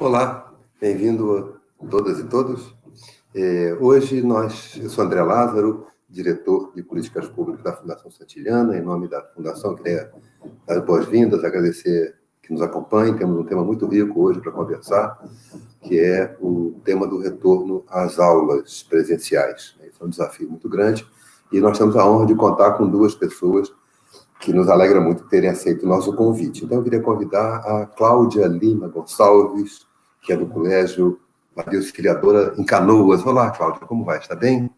Olá, bem-vindo a todas e todos. Hoje eu sou André Lázaro, diretor de Políticas Públicas da Fundação Santiliana. Em nome da Fundação, queria dar as boas-vindas, agradecer que nos acompanhem. Temos um tema muito rico hoje para conversar, que é o tema do retorno às aulas presenciais. Esse é um desafio muito grande e nós temos a honra de contar com duas pessoas que nos alegra muito terem aceito o nosso convite. Então, eu queria convidar a Cláudia Lima Gonçalves, que é do Colégio Maria Auxiliadora em Canoas. Olá, Cláudia, como vai? Está bem?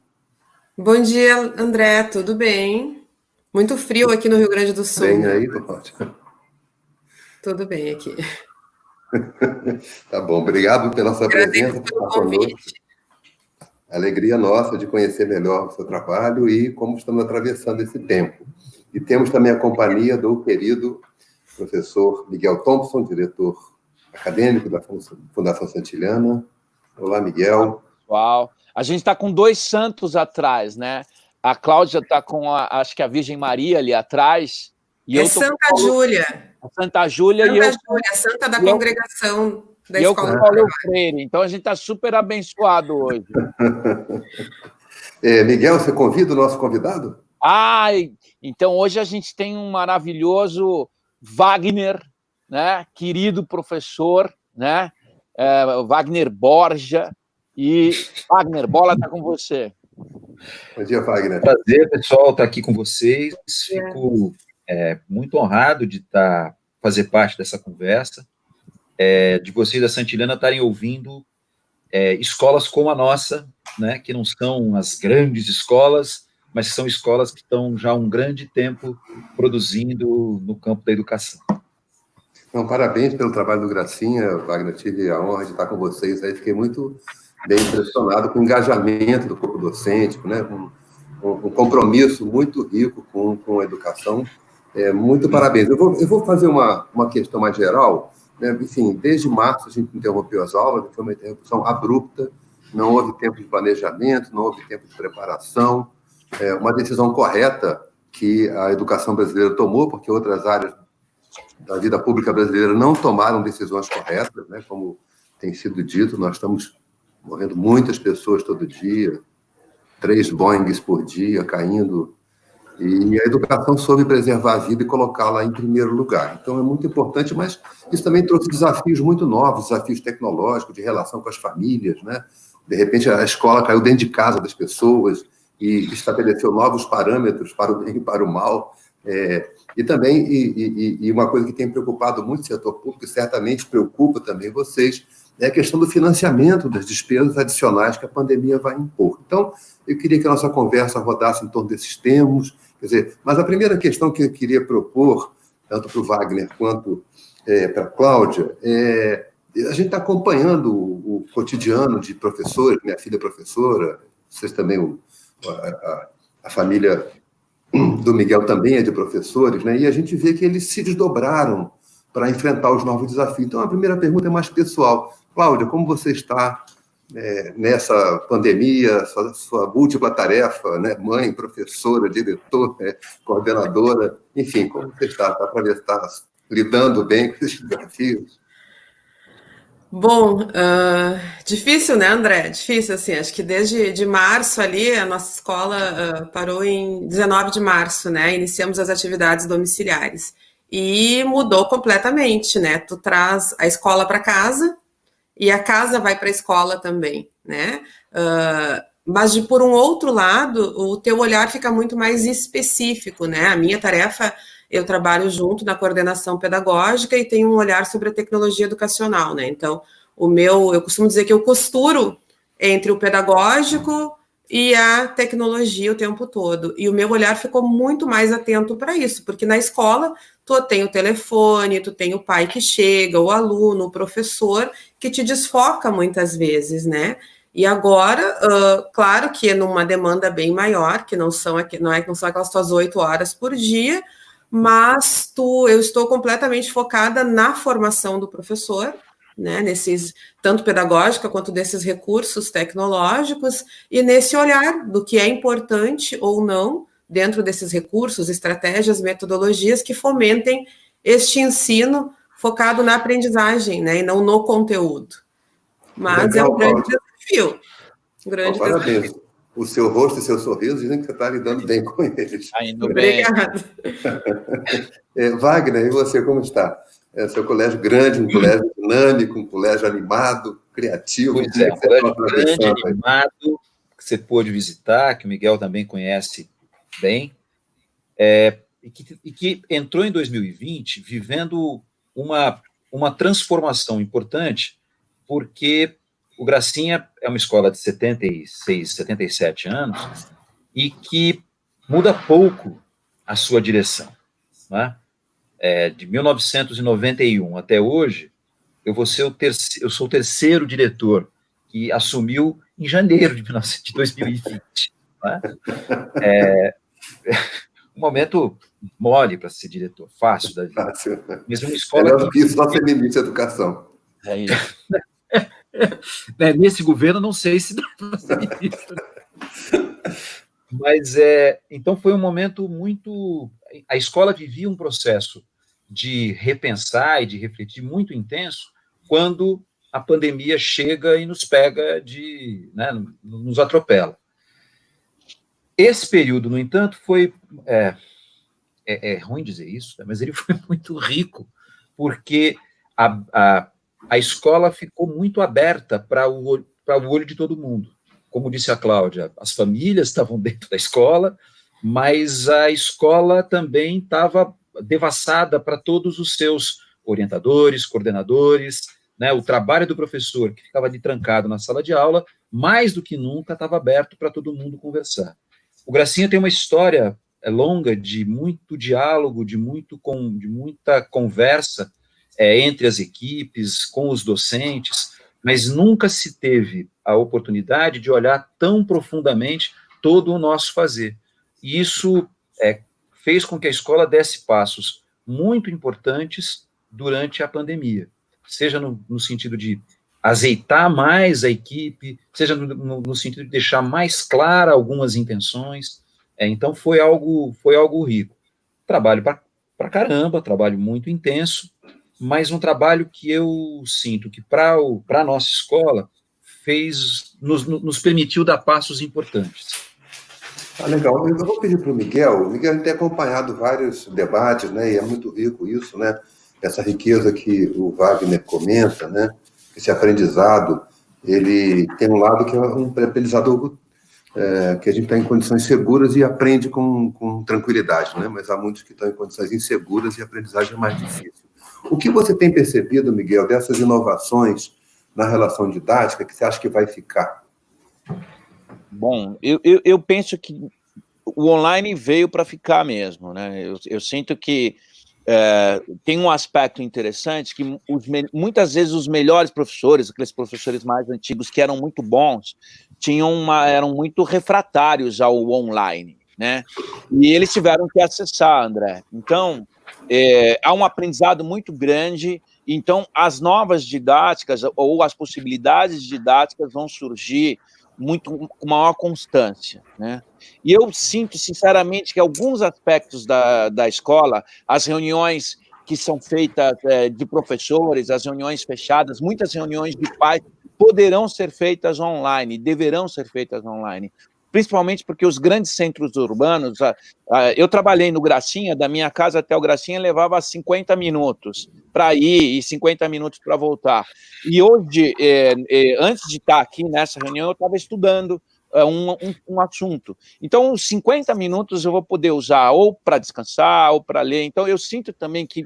Bom dia, André, tudo bem? Muito frio aqui no Rio Grande do Sul. Bem aí, Cláudia? Tudo bem aqui. Tá bom, obrigado pela sua presença, Agradeço por pelo estar conosco. convite. Alegria nossa de conhecer melhor o seu trabalho e como estamos atravessando esse tempo. E temos também a companhia do querido professor Miguel Thompson, diretor acadêmico da Fundação Santiliana. Olá, Miguel. Pessoal, a gente está com dois santos atrás, né? A Cláudia está com, acho que a Virgem Maria ali atrás. E é eu tô Santa Júlia. Santa Júlia Santa e eu... Júlia, santa da congregação da e eu Escola com Paulo Freire. Então, a gente está super abençoado hoje. Miguel, você convida o nosso convidado? Então hoje a gente tem um maravilhoso Wagner, né? Querido professor, né? Wagner Borja. E, Wagner, bola está com você. Bom dia, Wagner. Prazer, pessoal, estar aqui com vocês. Fico muito honrado de fazer parte dessa conversa, de vocês da Santiliana estarem ouvindo escolas como a nossa, né, que não são as grandes escolas, mas são escolas que estão já há um grande tempo produzindo no campo da educação. Então, parabéns pelo trabalho do Gracinha, Wagner. Tive a honra de estar com vocês aí. Fiquei muito bem impressionado com o engajamento do corpo docente, né, com um compromisso muito rico com a educação. Muito parabéns. Eu vou fazer uma questão mais geral. Né? Enfim, desde março a gente interrompeu as aulas, foi uma interrupção abrupta, não houve tempo de planejamento, não houve tempo de preparação. Uma decisão correta que a educação brasileira tomou, porque outras áreas da vida pública brasileira não tomaram decisões corretas, né? Como tem sido dito, nós estamos morrendo muitas pessoas todo dia, 3 Boeings por dia caindo, e a educação soube preservar a vida e colocá-la em primeiro lugar. Então, é muito importante, mas isso também trouxe desafios muito novos, desafios tecnológicos, de relação com as famílias, né? De repente, a escola caiu dentro de casa das pessoas e estabeleceu novos parâmetros para o bem e para o mal. E também, uma coisa que tem preocupado muito o setor público, e certamente preocupa também vocês, é a questão do financiamento das despesas adicionais que a pandemia vai impor. Então, eu queria que a nossa conversa rodasse em torno desses termos, quer dizer, mas a primeira questão que eu queria propor, tanto para o Wagner quanto para a Cláudia, a gente está acompanhando o cotidiano de professores, minha filha é professora, vocês também, a família do Miguel também é de professores, né? E a gente vê que eles se desdobraram para enfrentar os novos desafios. Então, a primeira pergunta é mais pessoal. Cláudia, como você está nessa pandemia, sua múltipla tarefa, né? Mãe, professora, diretora, coordenadora, enfim, como você está? Está lidando bem com esses desafios? Bom, difícil, né, André? Difícil, assim, acho que desde março ali, a nossa escola parou em 19 de março, né? Iniciamos as atividades domiciliares. E mudou completamente, né? Tu traz a escola para casa e a casa vai para a escola também, né? Mas por um outro lado, o teu olhar fica muito mais específico, né? A minha tarefa, eu trabalho junto na coordenação pedagógica e tenho um olhar sobre a tecnologia educacional, né? Então, eu costumo dizer que eu costuro entre o pedagógico e a tecnologia o tempo todo. E o meu olhar ficou muito mais atento para isso, porque na escola tu tem o telefone, tu tem o pai que chega, o aluno, o professor, que te desfoca muitas vezes, né? E agora, claro que é numa demanda bem maior, que não são aquelas tuas 8 horas por dia, mas eu estou completamente focada na formação do professor, né, tanto pedagógica quanto desses recursos tecnológicos, e nesse olhar do que é importante ou não, dentro desses recursos, estratégias, metodologias que fomentem este ensino focado na aprendizagem, né, e não no conteúdo. Mas Legal, é um grande Cláudia. desafio. Um grande Parabéns. desafio. O seu rosto e seu sorriso dizem que você está lidando bem com eles. Tá indo bem. Obrigada. Wagner, e você, como está? Seu colégio grande, um colégio dinâmico, um colégio animado, criativo. Pois é, um colégio grande, animado, que você pôde visitar, que o Miguel também conhece bem, e que entrou em 2020 vivendo uma transformação importante, porque o Gracinha é uma escola de 76, 77 anos, e que muda pouco a sua direção, né? De 1991 até hoje, eu sou o terceiro diretor que assumiu em janeiro de 2020. Né? Um momento mole para ser diretor, fácil da vida. Fácil. Mas uma escola melhor do que isso, só ser ministro da Educação. É isso. Nesse governo, não sei se dá para ser ministro. Mas, então, foi um momento muito... A escola vivia um processo de repensar e de refletir muito intenso quando a pandemia chega e nos pega, né, nos atropela. Esse período, no entanto, foi... É ruim dizer isso, mas ele foi muito rico, porque a escola ficou muito aberta para o olho de todo mundo. Como disse a Cláudia, as famílias estavam dentro da escola, mas a escola também estava devassada para todos os seus orientadores, coordenadores, né? O trabalho do professor, que ficava ali trancado na sala de aula, mais do que nunca estava aberto para todo mundo conversar. O Gracinha tem uma história longa de muito diálogo, de muita conversa entre as equipes, com os docentes, mas nunca se teve a oportunidade de olhar tão profundamente todo o nosso fazer. E isso fez com que a escola desse passos muito importantes durante a pandemia, seja no sentido de azeitar mais a equipe, seja no sentido de deixar mais clara algumas intenções. Então, foi algo rico. Trabalho para caramba, trabalho muito intenso, mas um trabalho que eu sinto que, para a nossa escola, nos permitiu dar passos importantes. Legal. Eu vou pedir para o Miguel tem acompanhado vários debates, né, e é muito rico isso, né, essa riqueza que o Wagner comenta, né, esse aprendizado, ele tem um lado que é um aprendizado que a gente está em condições seguras e aprende com tranquilidade, né, mas há muitos que estão em condições inseguras e a aprendizagem é mais difícil. O que você tem percebido, Miguel, dessas inovações na relação didática que você acha que vai ficar? Bom, eu penso que o online veio para ficar mesmo, né? Eu sinto que tem um aspecto interessante que muitas vezes os melhores professores, aqueles professores mais antigos que eram muito bons, eram muito refratários ao online, né? E eles tiveram que acessar, André. Então, há um aprendizado muito grande. Então, as novas didáticas ou as possibilidades didáticas vão surgir com maior constância, né? E eu sinto, sinceramente, que alguns aspectos da escola, as reuniões que são feitas de professores, as reuniões fechadas, muitas reuniões de pais poderão ser feitas online, deverão ser feitas online, principalmente porque os grandes centros urbanos, eu trabalhei no Gracinha, da minha casa até o Gracinha levava 50 minutos para ir e 50 minutos para voltar. E hoje, antes de estar aqui nessa reunião, eu estava estudando um assunto. Então, os 50 minutos eu vou poder usar ou para descansar ou para ler. Então, eu sinto também que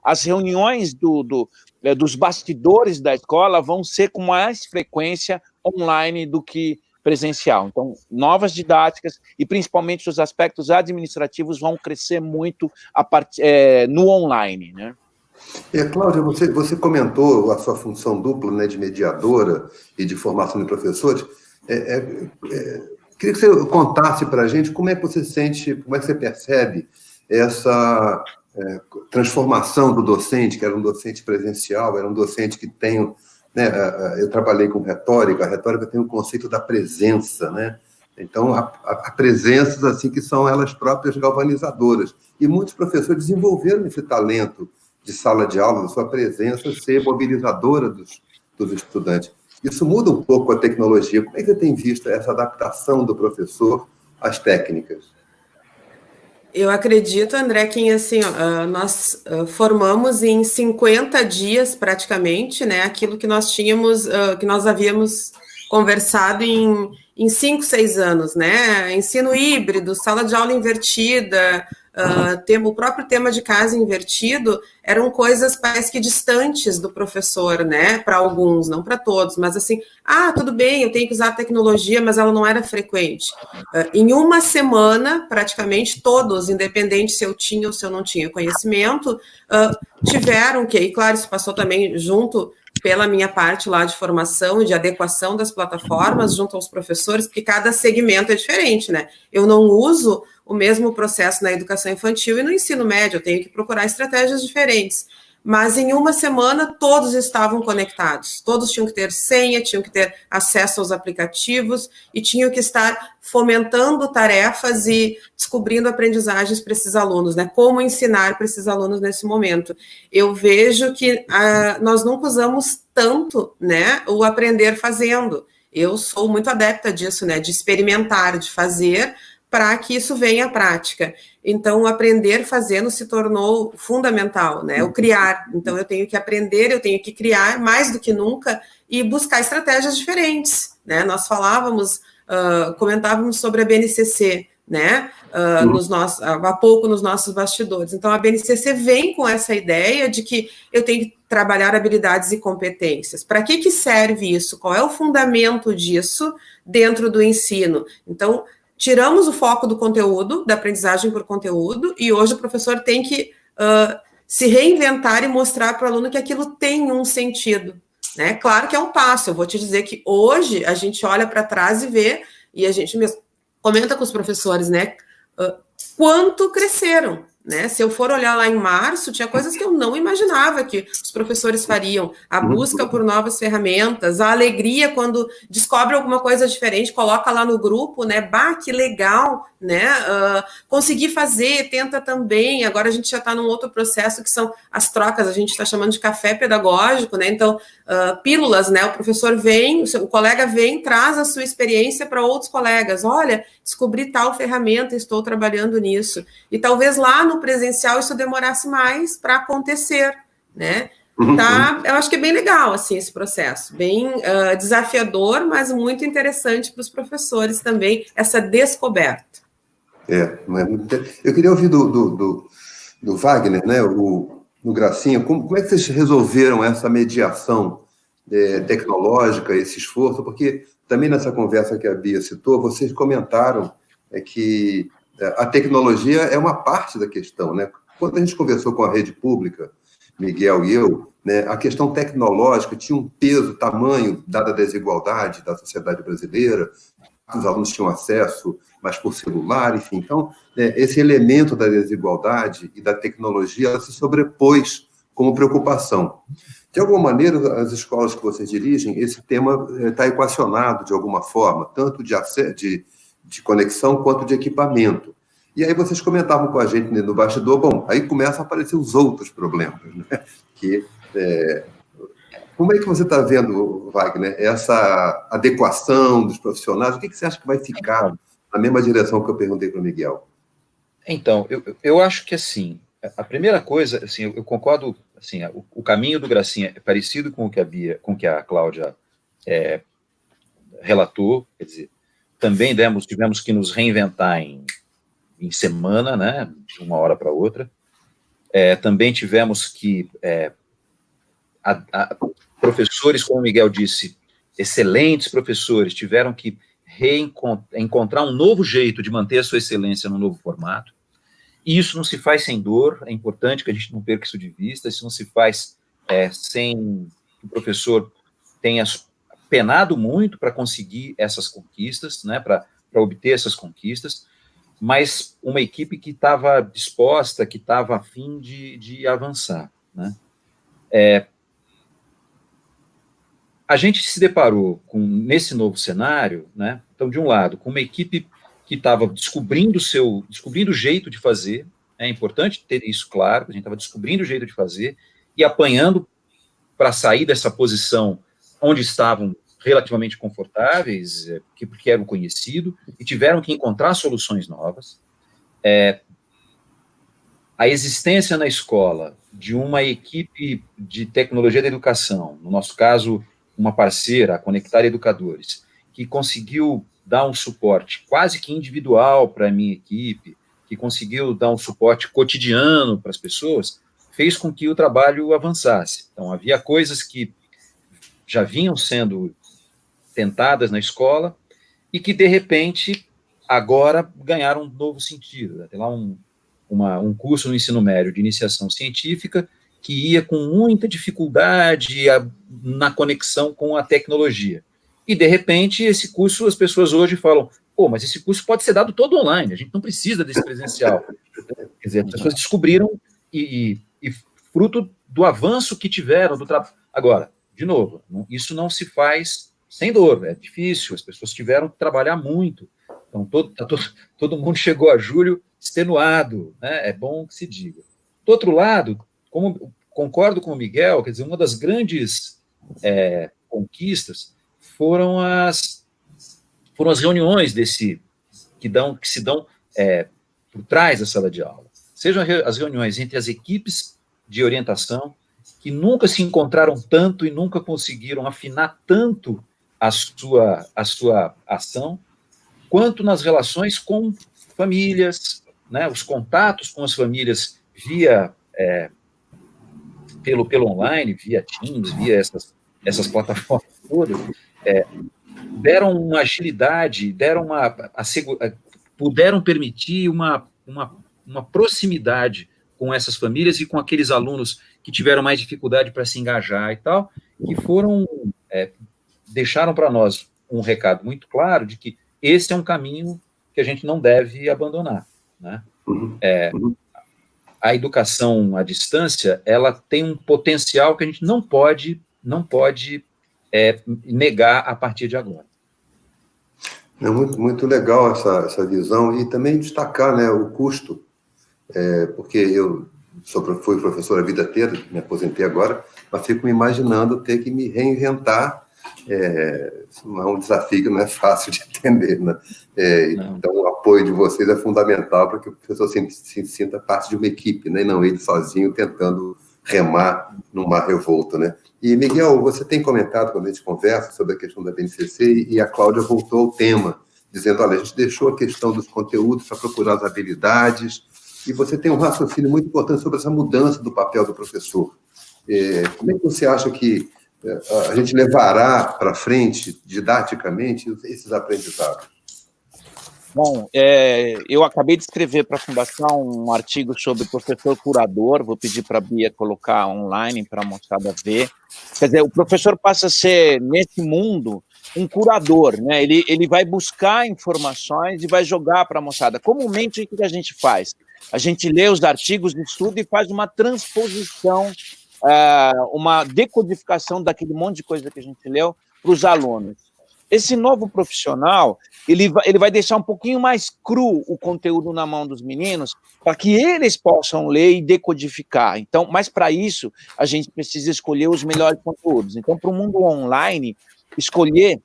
as reuniões dos bastidores da escola vão ser com mais frequência online do que presencial. Então, novas didáticas e principalmente os aspectos administrativos vão crescer muito no online, né? Cláudia, você comentou a sua função dupla, né, de mediadora e de formação de professores. Queria que você contasse para a gente como é que você sente, como é que você percebe essa transformação do docente, que era um docente presencial, era um docente que tem... Né, eu trabalhei com retórica, a retórica tem o conceito da presença, né? Então, há presenças assim que são elas próprias galvanizadoras. E muitos professores desenvolveram esse talento de sala de aula, da sua presença, ser mobilizadora dos estudantes. Isso muda um pouco a tecnologia. Como é que você tem visto essa adaptação do professor às técnicas? Eu acredito, André, que assim, nós formamos em 50 dias praticamente, né, aquilo que nós tínhamos, que nós havíamos conversado em 5, 6 anos, né? Ensino híbrido, sala de aula invertida, o próprio tema de casa invertido, eram coisas parece que distantes do professor, né? Para alguns, não para todos, mas assim, tudo bem, eu tenho que usar a tecnologia, mas ela não era frequente. Em uma semana, praticamente todos, independente se eu tinha ou se eu não tinha conhecimento, tiveram que, e claro, isso passou também junto pela minha parte lá de formação e de adequação das plataformas junto aos professores, porque cada segmento é diferente, né? Eu não uso o mesmo processo na educação infantil e no ensino médio, eu tenho que procurar estratégias diferentes. Mas em uma semana todos estavam conectados, todos tinham que ter senha, tinham que ter acesso aos aplicativos e tinham que estar fomentando tarefas e descobrindo aprendizagens para esses alunos, né? Como ensinar para esses alunos nesse momento. Eu vejo que nós nunca usamos tanto, né, o aprender fazendo. Eu sou muito adepta disso, né, de experimentar, de fazer, para que isso venha à prática. Então, o aprender fazendo se tornou fundamental, né? O criar. Então, eu tenho que aprender, eu tenho que criar mais do que nunca e buscar estratégias diferentes, né? Nós comentávamos sobre a BNCC, né? Há pouco nos nossos bastidores. Então, a BNCC vem com essa ideia de que eu tenho que trabalhar habilidades e competências. Para que serve isso? Qual é o fundamento disso dentro do ensino? Então, tiramos o foco do conteúdo, da aprendizagem por conteúdo, e hoje o professor tem que se reinventar e mostrar para o aluno que aquilo tem um sentido, né? Claro que é um passo, eu vou te dizer que hoje a gente olha para trás e vê, e a gente mesmo comenta com os professores, né? Quanto cresceram, né? Se eu for olhar lá em março, tinha coisas que eu não imaginava que os professores fariam. A busca por novas ferramentas, a alegria quando descobre alguma coisa diferente, coloca lá no grupo, né? Bah, que legal, né? Conseguir fazer, tenta também. Agora a gente já está num outro processo que são as trocas, a gente está chamando de café pedagógico, né? Então, pílulas, né? O professor vem, o colega vem, traz a sua experiência para outros colegas. Olha, descobri tal ferramenta, estou trabalhando nisso. E talvez lá no presencial isso demorasse mais para acontecer, né? Eu acho que é bem legal, assim, esse processo. Bem desafiador, mas muito interessante para os professores também, essa descoberta. Eu queria ouvir do Wagner, né, no Gracinha, como é que vocês resolveram essa mediação tecnológica, esse esforço? Porque também nessa conversa que a Bia citou, vocês comentaram que a tecnologia é uma parte da questão, né? Quando a gente conversou com a rede pública, Miguel e eu, né, a questão tecnológica tinha um peso, tamanho, dada a desigualdade da sociedade brasileira, os alunos tinham acesso, mas por celular, enfim. Então, esse elemento da desigualdade e da tecnologia ela se sobrepôs como preocupação. De alguma maneira, as escolas que vocês dirigem, esse tema está equacionado de alguma forma, tanto de conexão quanto de equipamento. E aí vocês comentavam com a gente no bastidor, bom, aí começam a aparecer os outros problemas, né? Como é que você está vendo, Wagner, essa adequação dos profissionais? O que você acha que vai ficar na mesma direção que eu perguntei para o Miguel? Então, eu acho que, assim, a primeira coisa, assim, eu concordo, assim, o caminho do Gracinha é parecido com o que a Cláudia relatou, quer dizer, também tivemos que nos reinventar em semana, né, de uma hora para outra. Também tivemos que professores, como o Miguel disse, excelentes professores, tiveram que encontrar um novo jeito de manter a sua excelência no novo formato. E isso não se faz sem dor, é importante que a gente não perca isso de vista, isso não se faz sem que o professor tenha penado muito para conseguir essas conquistas, né, para obter essas conquistas, mas uma equipe que estava disposta, que estava a fim de avançar, né. A gente se deparou nesse novo cenário, né, então, de um lado, com uma equipe que estava descobrindo o jeito de fazer, é importante ter isso claro, a gente estava descobrindo o jeito de fazer e apanhando para sair dessa posição onde estavam relativamente confortáveis, porque eram conhecido, e tiveram que encontrar soluções novas. A existência na escola de uma equipe de tecnologia da educação, no nosso caso, uma parceira, a Conectar Educadores, que conseguiu dar um suporte quase que individual para a minha equipe, que conseguiu dar um suporte cotidiano para as pessoas, fez com que o trabalho avançasse. Então, havia coisas que já vinham sendo tentadas na escola e que, de repente, agora ganharam um novo sentido. Tem lá um curso no ensino médio de iniciação científica que ia com muita dificuldade na conexão com a tecnologia. E, de repente, esse curso, as pessoas hoje falam, pô, mas esse curso pode ser dado todo online, a gente não precisa desse presencial. Quer dizer, as pessoas descobriram e fruto do avanço que tiveram do trabalho. Agora, de novo, isso não se faz sem dor, é difícil, as pessoas tiveram que trabalhar muito. Então, todo mundo chegou a julho extenuado, né? É bom que se diga. Do outro lado, concordo com o Miguel, quer dizer, uma das grandes conquistas foram as reuniões que se dão por trás da sala de aula. Sejam as reuniões entre as equipes de orientação, que nunca se encontraram tanto e nunca conseguiram afinar tanto a sua ação, quanto nas relações com famílias, né, os contatos com as famílias pelo online, via Teams, via essas plataformas todas, deram uma agilidade, puderam permitir uma proximidade com essas famílias e com aqueles alunos que tiveram mais dificuldade para se engajar e tal, que deixaram para nós um recado muito claro de que esse é um caminho que a gente não deve abandonar, né? A educação à distância, ela tem um potencial que a gente não pode negar a partir de agora. É muito legal essa visão e também destacar, né, o custo, porque eu fui professor a vida inteira, me aposentei agora, mas fico me imaginando ter que me reinventar. É um desafio que não é fácil de entender, né? Então, o apoio de vocês é fundamental para que o professor se sinta parte de uma equipe, né? E não ele sozinho tentando remar num mar revolto, né? E, Miguel, você tem comentado quando a gente conversa sobre a questão da BNCC e a Cláudia voltou ao tema, dizendo, olha, a gente deixou a questão dos conteúdos para procurar as habilidades e você tem um raciocínio muito importante sobre essa mudança do papel do professor. Como é que você acha que a gente levará para frente, didaticamente, esses aprendizados? Bom, eu acabei de escrever para a Fundação um artigo sobre professor curador, vou pedir para a Bia colocar online para a moçada ver. Quer dizer, o professor passa a ser, nesse mundo, um curador, né? Ele vai buscar informações e vai jogar para a moçada. Comumente, o que a gente faz? A gente lê os artigos de estudo e faz uma transposição, uma decodificação daquele monte de coisa que a gente leu para os alunos. Esse novo profissional, ele vai deixar um pouquinho mais cru o conteúdo na mão dos meninos, para que eles possam ler e decodificar. Então, mas para isso, a gente precisa escolher os melhores conteúdos. Então, para o mundo online, escolher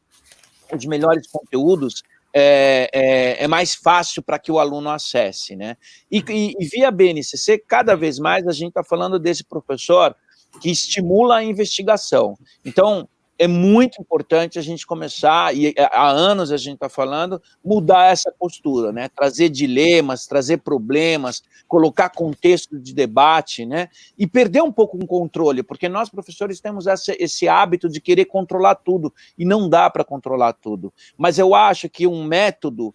os melhores conteúdos é mais fácil para que o aluno acesse, né? E via BNCC, cada vez mais a gente está falando desse professor que estimula a investigação. Então, é muito importante a gente começar, e há anos a gente está falando, mudar essa postura, né? Trazer dilemas, trazer problemas, colocar contexto de debate, né? E perder um pouco o controle, porque nós, professores, temos esse hábito de querer controlar tudo, e não dá para controlar tudo. Mas eu acho que um método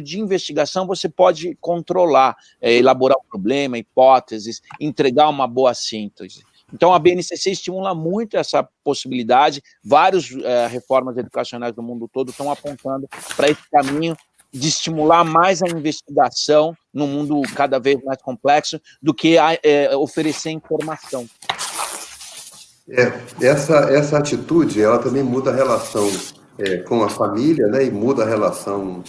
de investigação você pode controlar, elaborar um problema, hipóteses, entregar uma boa síntese. Então, a BNCC estimula muito essa possibilidade, várias reformas educacionais do mundo todo estão apontando para esse caminho de estimular mais a investigação num mundo cada vez mais complexo do que oferecer informação. Essa atitude, ela também muda a relação com a família, né, e muda a relação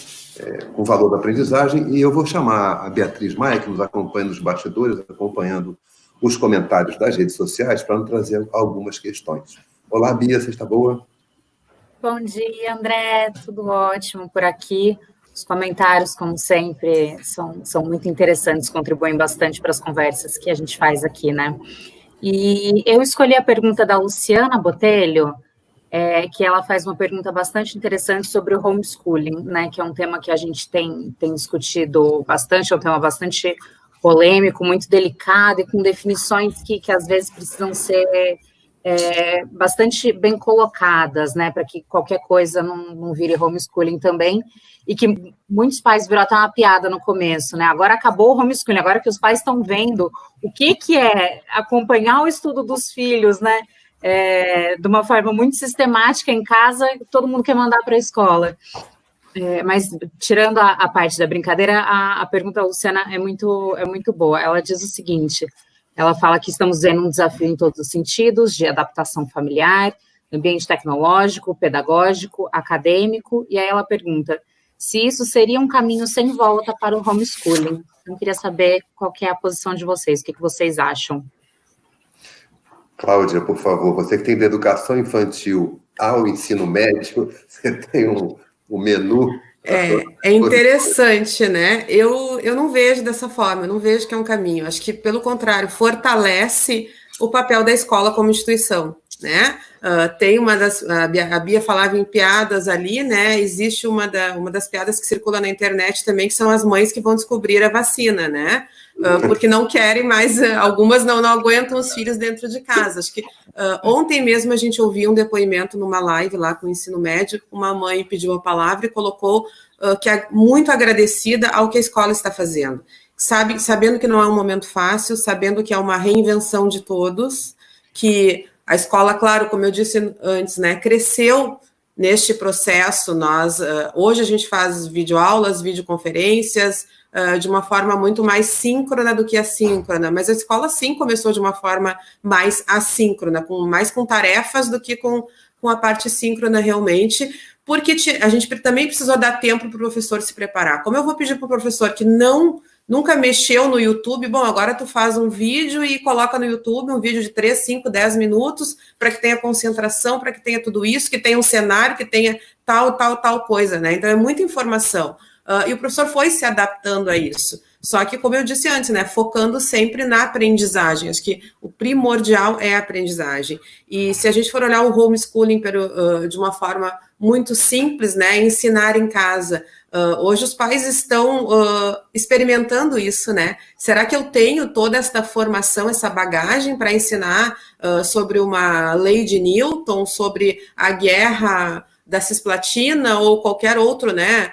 com o valor da aprendizagem. E eu vou chamar a Beatriz Maia, que nos acompanha nos bastidores, acompanhando os comentários das redes sociais, para nos trazer algumas questões. Olá, Bia, você está boa? Bom dia, André, tudo ótimo por aqui. Os comentários, como sempre, são muito interessantes, contribuem bastante para as conversas que a gente faz aqui, né? E eu escolhi a pergunta da Luciana Botelho, que ela faz uma pergunta bastante interessante sobre o homeschooling, né? Que é um tema que a gente tem discutido bastante, é um tema bastante polêmico, muito delicado e com definições que às vezes precisam ser bastante bem colocadas, né, para que qualquer coisa não vire homeschooling também, e que muitos pais viram até uma piada no começo, né, agora acabou o homeschooling, agora que os pais estão vendo o que é acompanhar o estudo dos filhos, né, de uma forma muito sistemática em casa, todo mundo quer mandar para a escola. Mas, tirando a parte da brincadeira, a pergunta da Luciana é muito boa. Ela diz o seguinte, ela fala que estamos vendo um desafio em todos os sentidos, de adaptação familiar, ambiente tecnológico, pedagógico, acadêmico, e aí ela pergunta se isso seria um caminho sem volta para o homeschooling. Eu queria saber qual que é a posição de vocês, o que vocês acham? Cláudia, por favor, você que tem da educação infantil ao ensino médio, você tem um menu. É interessante, né? Eu não vejo dessa forma, eu não vejo que é um caminho. Acho que, pelo contrário, fortalece o papel da escola como instituição, né? Tem a Bia falava em piadas ali, né? Existe uma das piadas que circula na internet também, que são as mães que vão descobrir a vacina, né? Porque não querem mais, algumas não aguentam os filhos dentro de casa. Acho que ontem mesmo a gente ouviu um depoimento numa live lá com o ensino médio, uma mãe pediu a palavra e colocou que é muito agradecida ao que a escola está fazendo. Sabendo que não é um momento fácil, sabendo que é uma reinvenção de todos, que a escola, claro, como eu disse antes, né, cresceu neste processo. Hoje a gente faz videoaulas, videoconferências, de uma forma muito mais síncrona do que assíncrona, mas a escola sim começou de uma forma mais assíncrona, mais com tarefas do que com a parte síncrona realmente, porque a gente também precisou dar tempo para o professor se preparar. Como eu vou pedir para o professor que nunca mexeu no YouTube, bom, agora tu faz um vídeo e coloca no YouTube um vídeo de 3, 5, 10 minutos para que tenha concentração, para que tenha tudo isso, que tenha um cenário, que tenha tal coisa, né? Então é muita informação. E o professor foi se adaptando a isso. Só que, como eu disse antes, né, focando sempre na aprendizagem. Acho que o primordial é a aprendizagem. E se a gente for olhar o homeschooling de uma forma muito simples, né, ensinar em casa, hoje os pais estão experimentando isso, né? Será que eu tenho toda essa formação, essa bagagem para ensinar sobre uma lei de Newton, sobre a guerra da cisplatina ou qualquer outro, né,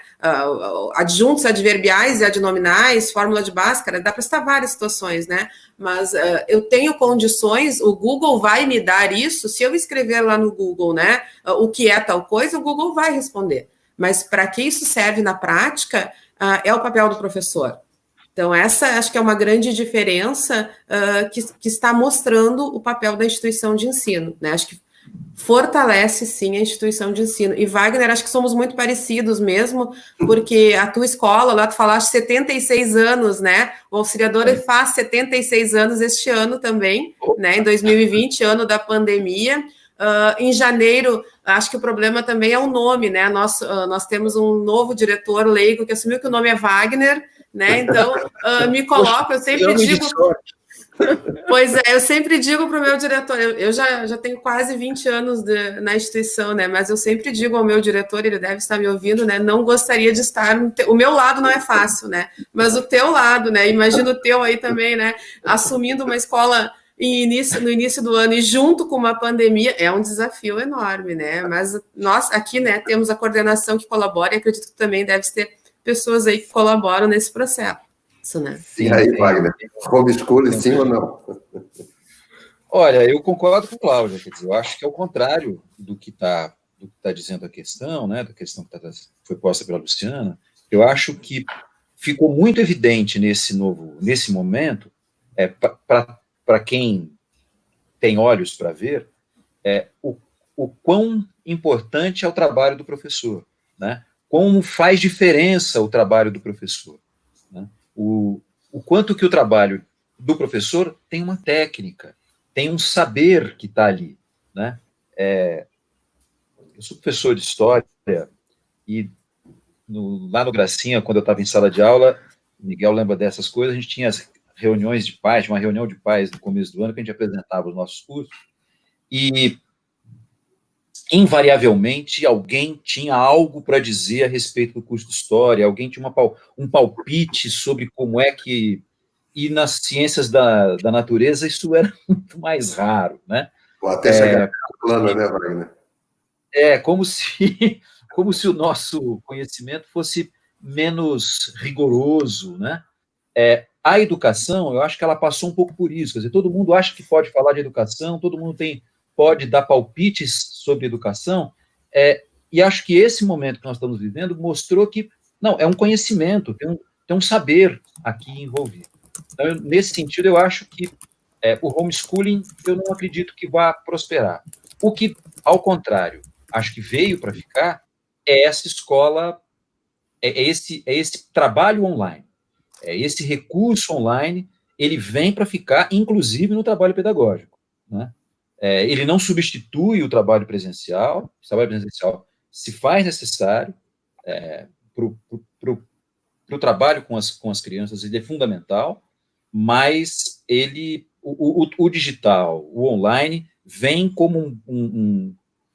adjuntos adverbiais e adnominais, fórmula de Bhaskara, dá para citar várias situações, né, mas eu tenho condições, o Google vai me dar isso, se eu escrever lá no Google, né, o que é tal coisa, o Google vai responder, mas para que isso serve na prática, é o papel do professor. Então, essa acho que é uma grande diferença que está mostrando o papel da instituição de ensino, né, acho que fortalece, sim, a instituição de ensino. E, Wagner, acho que somos muito parecidos mesmo, porque a tua escola, lá tu falaste 76 anos, né? O auxiliador faz 76 anos este ano também, né? Em 2020, ano da pandemia. Em janeiro, acho que o problema também é o nome, né? Nós temos um novo diretor leigo que assumiu que o nome é Wagner, né? Então, me coloco, eu sempre digo... Pois é, eu sempre digo para o meu diretor, eu já tenho quase 20 anos na instituição, né? Mas eu sempre digo ao meu diretor, ele deve estar me ouvindo, né? Não gostaria de estar o meu lado não é fácil, né? Mas o teu lado, né? Imagina o teu aí também, né? Assumindo uma escola no início do ano e junto com uma pandemia, é um desafio enorme, né? Mas nós aqui, né, temos a coordenação que colabora e acredito que também deve ter pessoas aí que colaboram nesse processo. Né? E aí, Wagner, homeschooling, sim ou não? Olha, eu concordo com o Cláudio, quer dizer, eu acho que é o contrário do que está dizendo a questão, né, da questão que foi posta pela Luciana. Eu acho que ficou muito evidente nesse momento, para quem tem olhos para ver, o quão importante é o trabalho do professor, né? Como faz diferença o trabalho do professor, né? O quanto que o trabalho do professor tem uma técnica, tem um saber que está ali, né? Eu sou professor de história e lá no Gracinha, quando eu estava em sala de aula, o Miguel lembra dessas coisas, a gente tinha as reuniões de pais, uma reunião de pais no começo do ano, que a gente apresentava os nossos cursos, e invariavelmente alguém tinha algo para dizer a respeito do curso de história, alguém tinha um palpite sobre como é que... E nas ciências da natureza isso era muito mais raro, né? Ou até chegar plana, né, Wagner? Como se o nosso conhecimento fosse menos rigoroso, né? A educação, eu acho que ela passou um pouco por isso, quer dizer, todo mundo acha que pode falar de educação, todo mundo pode dar palpites sobre educação, e acho que esse momento que nós estamos vivendo mostrou que, não, é um conhecimento, tem um saber aqui envolvido. Então, nesse sentido, eu acho que o homeschooling, eu não acredito que vá prosperar. O que, ao contrário, acho que veio para ficar é essa escola, esse trabalho online, esse recurso online, ele vem para ficar, inclusive, no trabalho pedagógico, né? Ele não substitui o trabalho presencial se faz necessário para o trabalho com as crianças, ele é fundamental, mas o digital, o online, vem como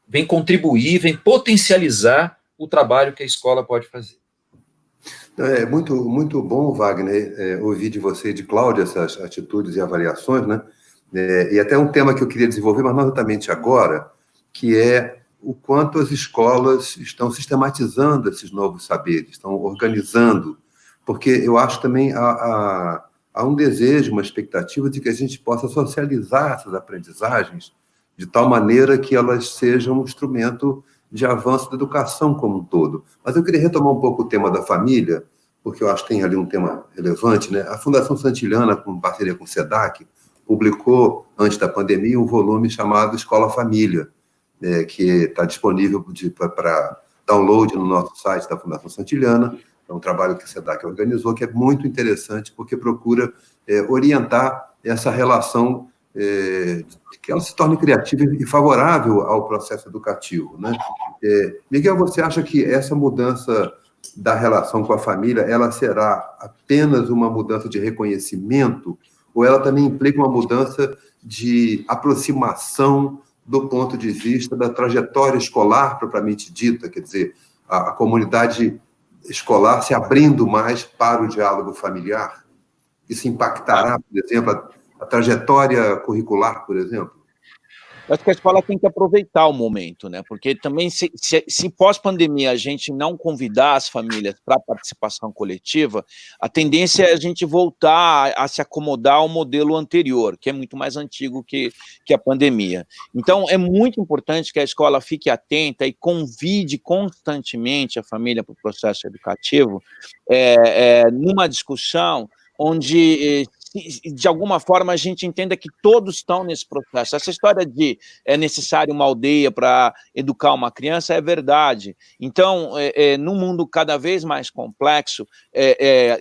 vem contribuir, vem potencializar o trabalho que a escola pode fazer. É muito, muito bom, Wagner, ouvir de você e de Cláudia essas atitudes e avaliações, né? E até um tema que eu queria desenvolver, mas não exatamente agora, que é o quanto as escolas estão sistematizando esses novos saberes, estão organizando, porque eu acho também há um desejo, uma expectativa de que a gente possa socializar essas aprendizagens de tal maneira que elas sejam um instrumento de avanço da educação como um todo. Mas eu queria retomar um pouco o tema da família, porque eu acho que tem ali um tema relevante, né? A Fundação Santillana, com parceria com o SEDAC, publicou, antes da pandemia, um volume chamado Escola Família, que está disponível para download no nosso site da Fundação Santillana. É um trabalho que o SEDAC organizou, que é muito interessante, porque procura orientar essa relação, que ela se torne criativa e favorável ao processo educativo, né? Miguel, você acha que essa mudança da relação com a família, ela será apenas uma mudança de reconhecimento, ou ela também implica uma mudança de aproximação do ponto de vista da trajetória escolar propriamente dita, quer dizer, a comunidade escolar se abrindo mais para o diálogo familiar? Isso impactará, por exemplo, a trajetória curricular, por exemplo? Eu acho que a escola tem que aproveitar o momento, né? Porque também, se pós-pandemia a gente não convidar as famílias para a participação coletiva, a tendência é a gente voltar a se acomodar ao modelo anterior, que é muito mais antigo que a pandemia. Então, é muito importante que a escola fique atenta e convide constantemente a família para o processo educativo, numa discussão onde, de alguma forma, a gente entenda que todos estão nesse processo. Essa história de é necessário uma aldeia para educar uma criança é verdade. Então, num mundo cada vez mais complexo,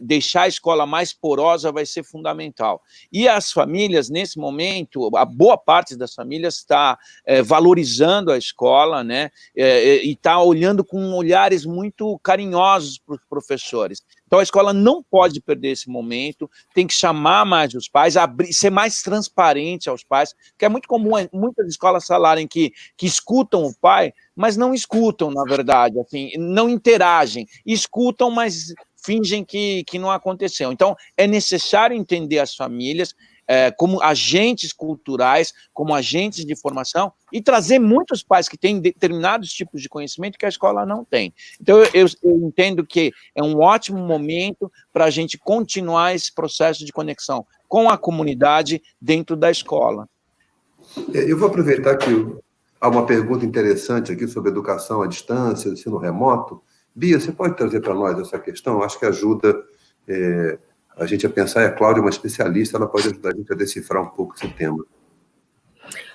deixar a escola mais porosa vai ser fundamental. E as famílias, nesse momento, a boa parte das famílias está valorizando a escola, né, e está olhando com olhares muito carinhosos para os professores. Então, a escola não pode perder esse momento, tem que chamar mais os pais, ser mais transparente aos pais, porque é muito comum muitas escolas falarem que escutam o pai, mas não escutam, na verdade, assim, não interagem, escutam, mas fingem que não aconteceu. Então, é necessário entender as famílias como agentes culturais, como agentes de formação, e trazer muitos pais que têm determinados tipos de conhecimento que a escola não tem. Então, eu entendo que é um ótimo momento para a gente continuar esse processo de conexão com a comunidade dentro da escola. Eu vou aproveitar que há uma pergunta interessante aqui sobre educação à distância, ensino remoto. Bia, você pode trazer para nós essa questão? Acho que ajuda a gente a pensar, e a Cláudia é uma especialista, ela pode ajudar a gente a decifrar um pouco esse tema.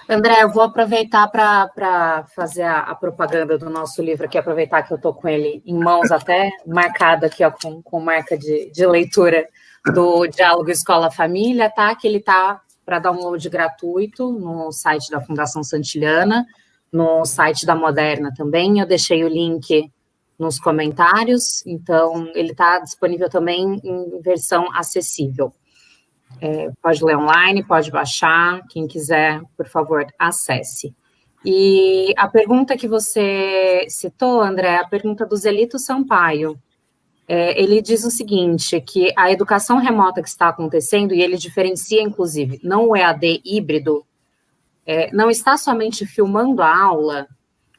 André, eu vou aproveitar para fazer a propaganda do nosso livro aqui, aproveitar que eu estou com ele em mãos até, marcado aqui ó, com marca de leitura do Diálogo Escola-Família, tá? Que ele está para download gratuito no site da Fundação Santillana, no site da Moderna também, eu deixei o link nos comentários, então ele está disponível também em versão acessível. Pode ler online, pode baixar, quem quiser, por favor, acesse. E a pergunta que você citou, André, a pergunta do Zelito Sampaio, ele diz o seguinte, que a educação remota que está acontecendo, e ele diferencia, inclusive, não o EAD híbrido, não está somente filmando a aula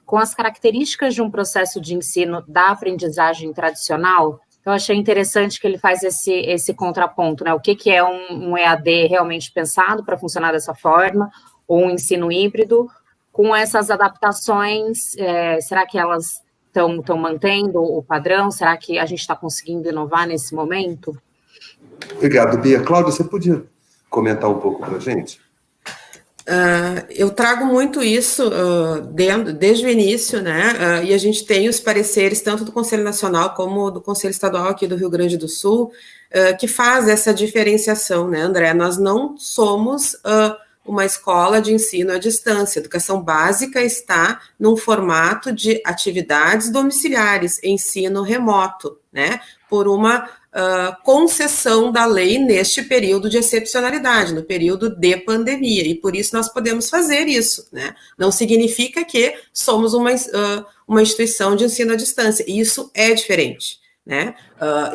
com as características de um processo de ensino da aprendizagem tradicional. Eu achei interessante que ele faz esse contraponto, né? O que é um EAD realmente pensado para funcionar dessa forma, ou um ensino híbrido, com essas adaptações, será que elas estão mantendo o padrão? Será que a gente está conseguindo inovar nesse momento? Obrigado, Bia. Cláudia, você podia comentar um pouco para a gente? Eu trago muito isso desde o início, né? E a gente tem os pareceres tanto do Conselho Nacional como do Conselho Estadual aqui do Rio Grande do Sul, que faz essa diferenciação, né, André? Nós não somos uma escola de ensino à distância. A educação básica está num formato de atividades domiciliares, ensino remoto, né? Por uma concessão da lei neste período de excepcionalidade, no período de pandemia, e por isso nós podemos fazer isso, né? Não significa que somos uma instituição de ensino à distância, isso é diferente, né?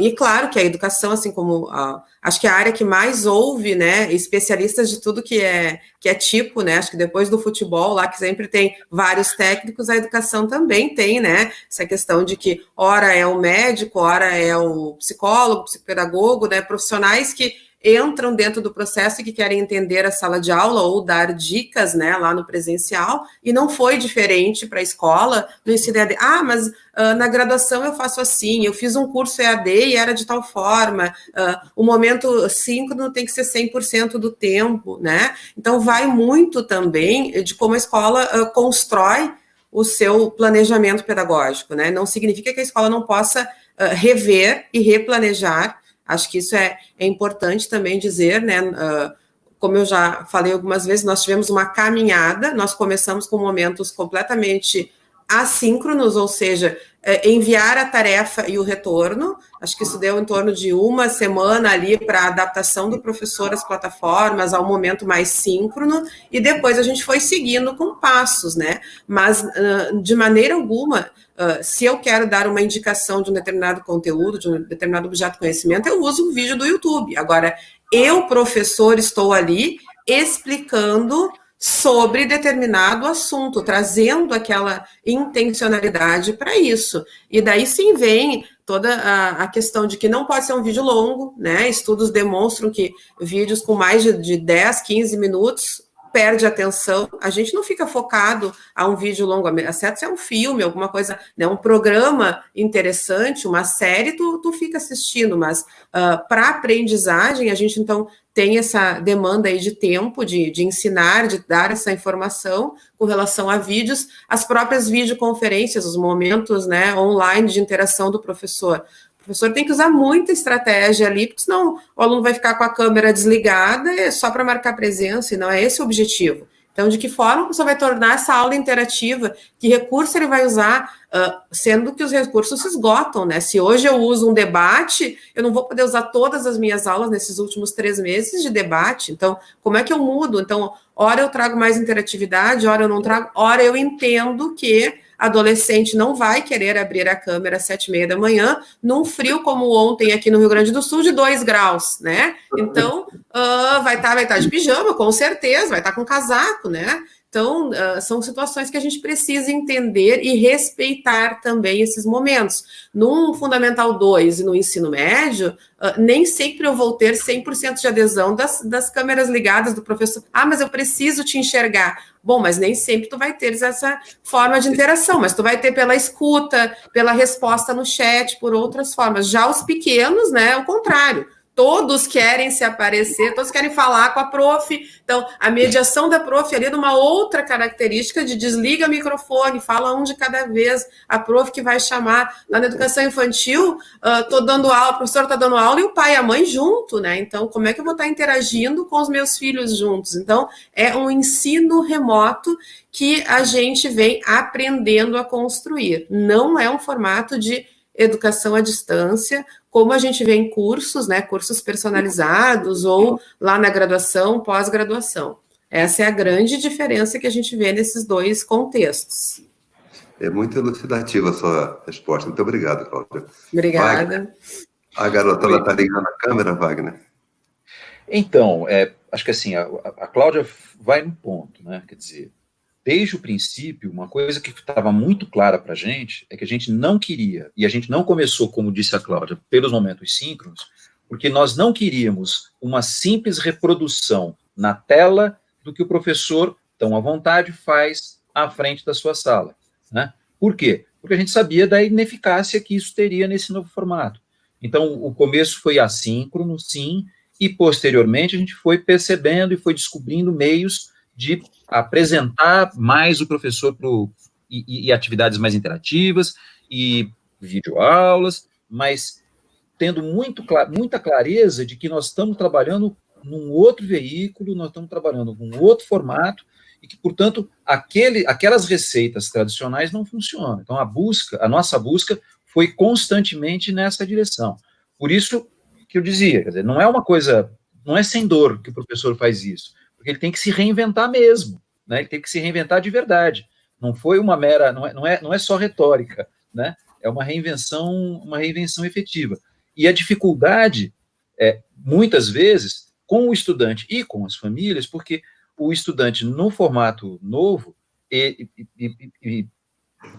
E claro que a educação, assim como acho que a área que mais ouve, né, especialistas de tudo que é tipo, né, acho que depois do futebol lá, que sempre tem vários técnicos, a educação também tem, né, essa questão de que ora é o médico, ora é o psicólogo, psicopedagogo, né, profissionais que entram dentro do processo e que querem entender a sala de aula ou dar dicas, né, lá no presencial, e não foi diferente para a escola no ensino EAD. Mas na graduação eu faço assim, eu fiz um curso EAD e era de tal forma, o momento síncrono tem que ser 100% do tempo, né? Então vai muito também de como a escola constrói o seu planejamento pedagógico, né? Não significa que a escola não possa rever e replanejar. Acho que isso é importante também dizer, né? Como eu já falei algumas vezes, nós tivemos uma caminhada, nós começamos com momentos completamente assíncronos, ou seja, enviar a tarefa e o retorno. Acho que isso deu em torno de uma semana ali para a adaptação do professor às plataformas, ao momento mais síncrono, e depois a gente foi seguindo com passos, né? Mas, de maneira alguma, se eu quero dar uma indicação de um determinado conteúdo, de um determinado objeto de conhecimento, eu uso um vídeo do YouTube. Agora, eu, professor, estou ali explicando sobre determinado assunto, trazendo aquela intencionalidade para isso. E daí sim vem toda a questão de que não pode ser um vídeo longo, né? Estudos demonstram que vídeos com mais de 10, 15 minutos perde atenção, a gente não fica focado a um vídeo longo, exceto se é um filme, alguma coisa, né, um programa interessante, uma série, tu fica assistindo, mas para aprendizagem, a gente então tem essa demanda aí de tempo, de ensinar, de dar essa informação com relação a vídeos, as próprias videoconferências, os momentos, né, online de interação do professor. O professor tem que usar muita estratégia ali, porque senão o aluno vai ficar com a câmera desligada só para marcar presença, e não é esse o objetivo. Então, de que forma o professor vai tornar essa aula interativa? Que recurso ele vai usar? Sendo que os recursos se esgotam, né? Se hoje eu uso um debate, eu não vou poder usar todas as minhas aulas nesses últimos 3 meses de debate. Então, como é que eu mudo? Então, ora eu trago mais interatividade, ora eu não trago, ora eu entendo que adolescente não vai querer abrir a câmera às 7h30 da manhã, num frio como ontem aqui no Rio Grande do Sul, de 2 graus, né? Então, vai estar de pijama, com certeza, vai estar com casaco, né? Então, são situações que a gente precisa entender e respeitar também esses momentos. No Fundamental 2 e no ensino médio, nem sempre eu vou ter 100% de adesão das câmeras ligadas do professor. Mas eu preciso te enxergar. Bom, mas nem sempre tu vai ter essa forma de interação, mas tu vai ter pela escuta, pela resposta no chat, por outras formas. Já os pequenos, né, é o contrário. todos querem se aparecer, todos querem falar com a prof. Então, a mediação da prof ali é uma outra característica de desliga o microfone, fala um de cada vez, a prof que vai chamar. Lá na educação infantil, estou dando aula, a professora está dando aula e o pai e a mãe junto, né? Então, como é que eu vou estar interagindo com os meus filhos juntos? Então, é um ensino remoto que a gente vem aprendendo a construir. Não é um formato de educação à distância, como a gente vê em cursos, né, cursos personalizados ou lá na graduação, pós-graduação. Essa é a grande diferença que a gente vê nesses dois contextos. É muito elucidativa a sua resposta. Muito obrigado, Cláudia. Obrigada. Wagner, a garotada está ligando a câmera, Wagner? Então, acho que assim, a Cláudia vai no ponto, né? Quer dizer, desde o princípio, uma coisa que estava muito clara para a gente é que a gente não queria, e a gente não começou, como disse a Cláudia, pelos momentos síncronos, porque nós não queríamos uma simples reprodução na tela do que o professor, tão à vontade, faz à frente da sua sala, né? Por quê? Porque a gente sabia da ineficácia que isso teria nesse novo formato. Então, o começo foi assíncrono, sim, e posteriormente a gente foi percebendo e foi descobrindo meios de apresentar mais o professor e atividades mais interativas e videoaulas, mas tendo muita clareza de que nós estamos trabalhando num outro veículo, nós estamos trabalhando com outro formato e que, portanto, aquelas receitas tradicionais não funcionam. Então, a nossa busca foi constantemente nessa direção. Por isso que eu dizia, quer dizer, não é sem dor que o professor faz isso, porque ele tem que se reinventar mesmo, né? Ele tem que se reinventar de verdade. Não foi uma mera, não é só retórica, né? É uma reinvenção efetiva. E a dificuldade muitas vezes com o estudante e com as famílias, porque o estudante no formato novo e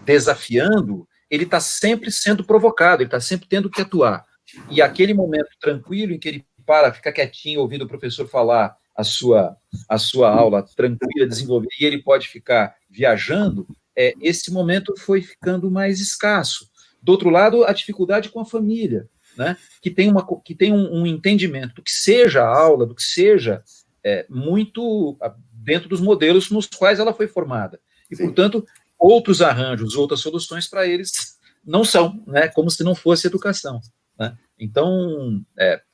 desafiando, ele está sempre sendo provocado, ele está sempre tendo que atuar. E aquele momento tranquilo em que ele fica quietinho ouvindo o professor falar a sua aula tranquila, desenvolver, e ele pode ficar viajando, esse momento foi ficando mais escasso. Do outro lado, a dificuldade com a família, né, que tem um entendimento do que seja a aula, do que seja muito dentro dos modelos nos quais ela foi formada. E, sim, portanto, outros arranjos, outras soluções para eles não são, né, como se não fosse educação, né? Então,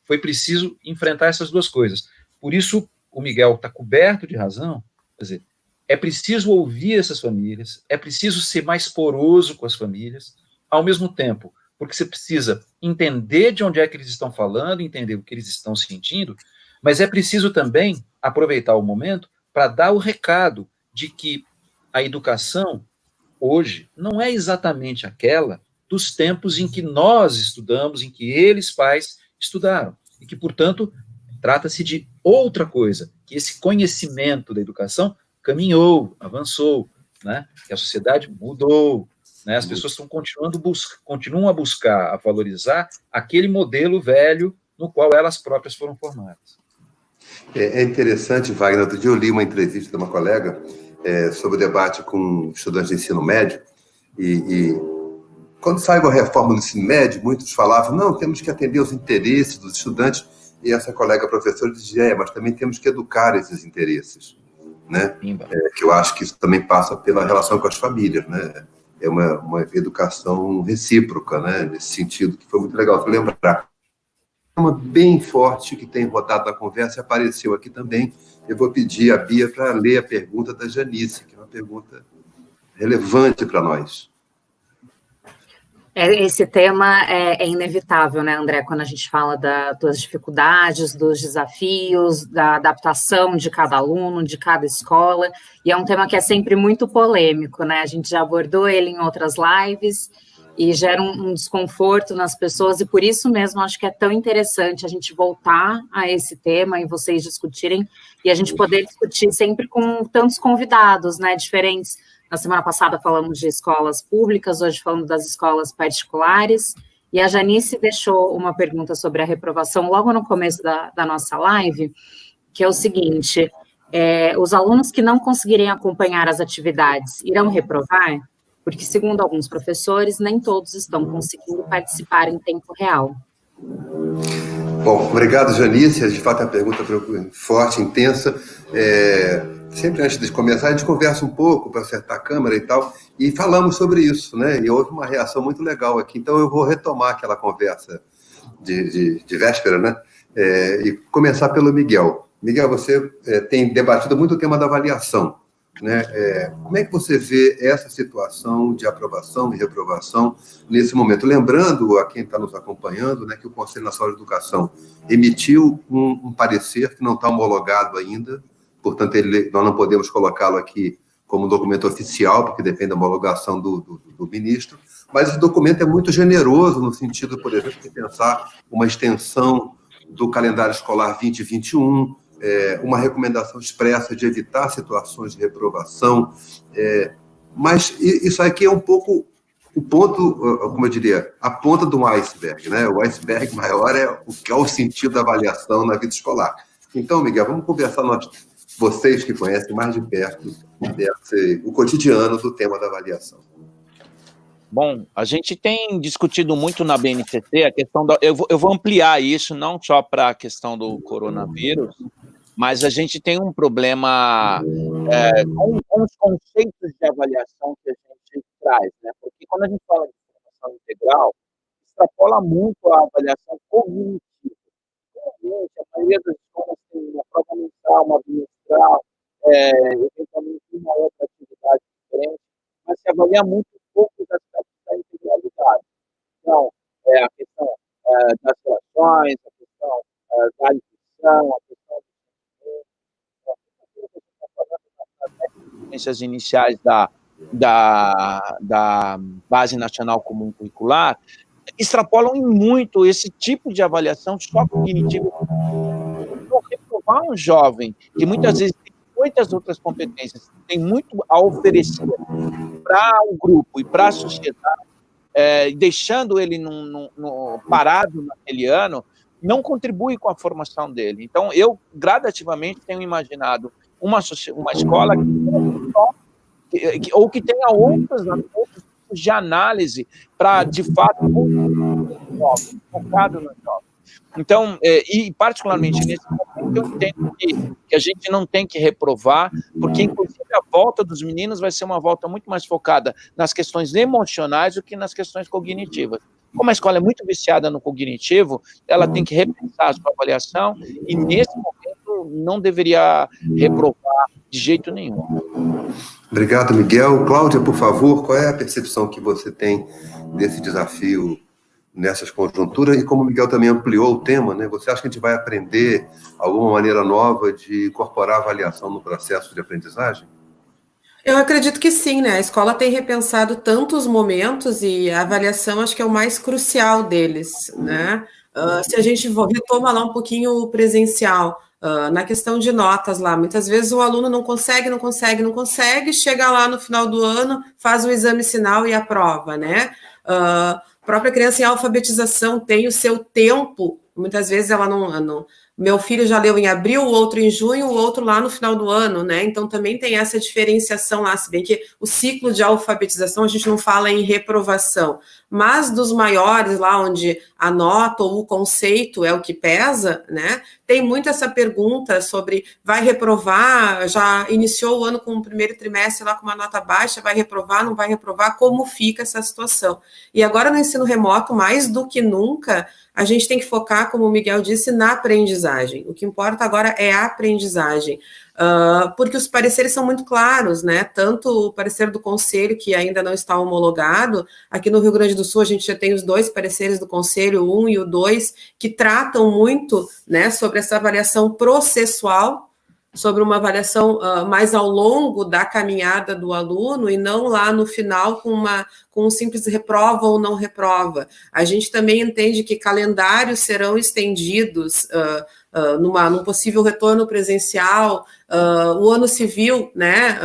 foi preciso enfrentar essas duas coisas. Por isso, o Miguel está coberto de razão, quer dizer, é preciso ouvir essas famílias, é preciso ser mais poroso com as famílias, ao mesmo tempo, porque você precisa entender de onde é que eles estão falando, entender o que eles estão sentindo, mas é preciso também aproveitar o momento para dar o recado de que a educação, hoje, não é exatamente aquela dos tempos em que nós estudamos, em que eles, pais, estudaram, e que, portanto, trata-se de outra coisa, que esse conhecimento da educação caminhou, avançou, né? Que a sociedade mudou, né? As pessoas continuam a buscar, a valorizar aquele modelo velho no qual elas próprias foram formadas. É interessante, Wagner, outro dia eu li uma entrevista de uma colega sobre o debate com estudantes de ensino médio, e quando saiu a reforma do ensino médio, muitos falavam, não, temos que atender os interesses dos estudantes, e essa colega professora dizia, mas também temos que educar esses interesses, né? Que eu acho que isso também passa pela relação com as famílias, né? É uma educação recíproca, né? Nesse sentido, que foi muito legal de lembrar. Uma bem forte que tem rodado na conversa, apareceu aqui também. Eu vou pedir a Bia para ler a pergunta da Janice, que é uma pergunta relevante para nós. Esse tema é inevitável, né, André, quando a gente fala das dificuldades, dos desafios, da adaptação de cada aluno, de cada escola, e é um tema que é sempre muito polêmico, né, a gente já abordou ele em outras lives, e gera um desconforto nas pessoas, e por isso mesmo acho que é tão interessante a gente voltar a esse tema e vocês discutirem, e a gente poder discutir sempre com tantos convidados, né, diferentes. Na semana passada falamos de escolas públicas, hoje falamos das escolas particulares, e a Janice deixou uma pergunta sobre a reprovação logo no começo da nossa live, que é o seguinte, os alunos que não conseguirem acompanhar as atividades irão reprovar? Porque, segundo alguns professores, nem todos estão conseguindo participar em tempo real. Bom, obrigado, Janice. De fato, é uma pergunta forte, intensa. Sempre antes de começar, a gente conversa um pouco para acertar a câmera e tal, e falamos sobre isso, né? E houve uma reação muito legal aqui. Então, eu vou retomar aquela conversa de véspera, né? E começar pelo Miguel. Miguel, você tem debatido muito o tema da avaliação, né? Como é que você vê essa situação de aprovação e reprovação nesse momento? Lembrando a quem está nos acompanhando, né, que o Conselho Nacional de Educação emitiu um parecer que não está homologado ainda, portanto, nós não podemos colocá-lo aqui como documento oficial, porque depende da homologação do ministro, mas esse documento é muito generoso no sentido, por exemplo, de pensar uma extensão do calendário escolar 2021, uma recomendação expressa de evitar situações de reprovação, mas isso aqui é um pouco o ponto, como eu diria, a ponta do iceberg, né? O iceberg maior é o que é o sentido da avaliação na vida escolar. Então, Miguel, vamos conversar, vocês que conhecem mais de perto o cotidiano do tema da avaliação. Bom, a gente tem discutido muito na BNCC a questão eu vou ampliar isso, não só para a questão do coronavírus, mas a gente tem um problema com os conceitos de avaliação que a gente traz, né? Porque quando a gente fala de formação integral, extrapola muito a avaliação cognitiva. A maioria das escolas tem uma prova mensal, uma bimestral, eventualmente uma outra atividade diferente, mas se avalia muito pouco das aspectos da integralidade. Então, a questão das relações, a questão da nutrição, a questão das competências iniciais da Base Nacional Comum Curricular, extrapolam em muito esse tipo de avaliação só cognitiva. Então, reprovar um jovem que muitas vezes tem muitas outras competências, tem muito a oferecer para o grupo e para a sociedade, deixando ele parado naquele ano, não contribui com a formação dele. Então, eu gradativamente tenho imaginado uma escola que tenha outros tipos de análise para, de fato, focado no jovem. Então, e particularmente nesse momento, eu entendo que a gente não tem que reprovar, porque, inclusive, a volta dos meninos vai ser uma volta muito mais focada nas questões emocionais do que nas questões cognitivas. Como a escola é muito viciada no cognitivo, ela tem que repensar a sua avaliação e, nesse momento, não deveria reprovar de jeito nenhum. Obrigado, Miguel. Cláudia, por favor, qual é a percepção que você tem desse desafio nessas conjunturas? E como o Miguel também ampliou o tema, né, você acha que a gente vai aprender alguma maneira nova de incorporar avaliação no processo de aprendizagem? Eu acredito que sim, né? A escola tem repensado tantos momentos e a avaliação acho que é o mais crucial deles, né? Se a gente retoma lá um pouquinho o presencial, na questão de notas lá, muitas vezes o aluno não consegue, chega lá no final do ano, faz o exame sinal e aprova, né? A própria criança em alfabetização tem o seu tempo, muitas vezes ela não meu filho já leu em abril, o outro em junho, o outro lá no final do ano, né? Então também tem essa diferenciação lá, se bem que o ciclo de alfabetização a gente não fala em reprovação, mas dos maiores lá onde a nota ou o conceito é o que pesa, né? Tem muito essa pergunta sobre vai reprovar, já iniciou o ano com o primeiro trimestre lá com uma nota baixa, vai reprovar, não vai reprovar, como fica essa situação? E agora no ensino remoto, mais do que nunca, a gente tem que focar, como o Miguel disse, na aprendizagem. O que importa agora é a aprendizagem, porque os pareceres são muito claros, né? Tanto o parecer do Conselho, que ainda não está homologado, aqui no Rio Grande do Sul a gente já tem os dois pareceres do Conselho, o 1 e o 2, que tratam muito, né, sobre essa avaliação processual, sobre uma avaliação mais ao longo da caminhada do aluno e não lá no final com um simples reprova ou não reprova. A gente também entende que calendários serão estendidos num possível retorno presencial, o ano civil, né?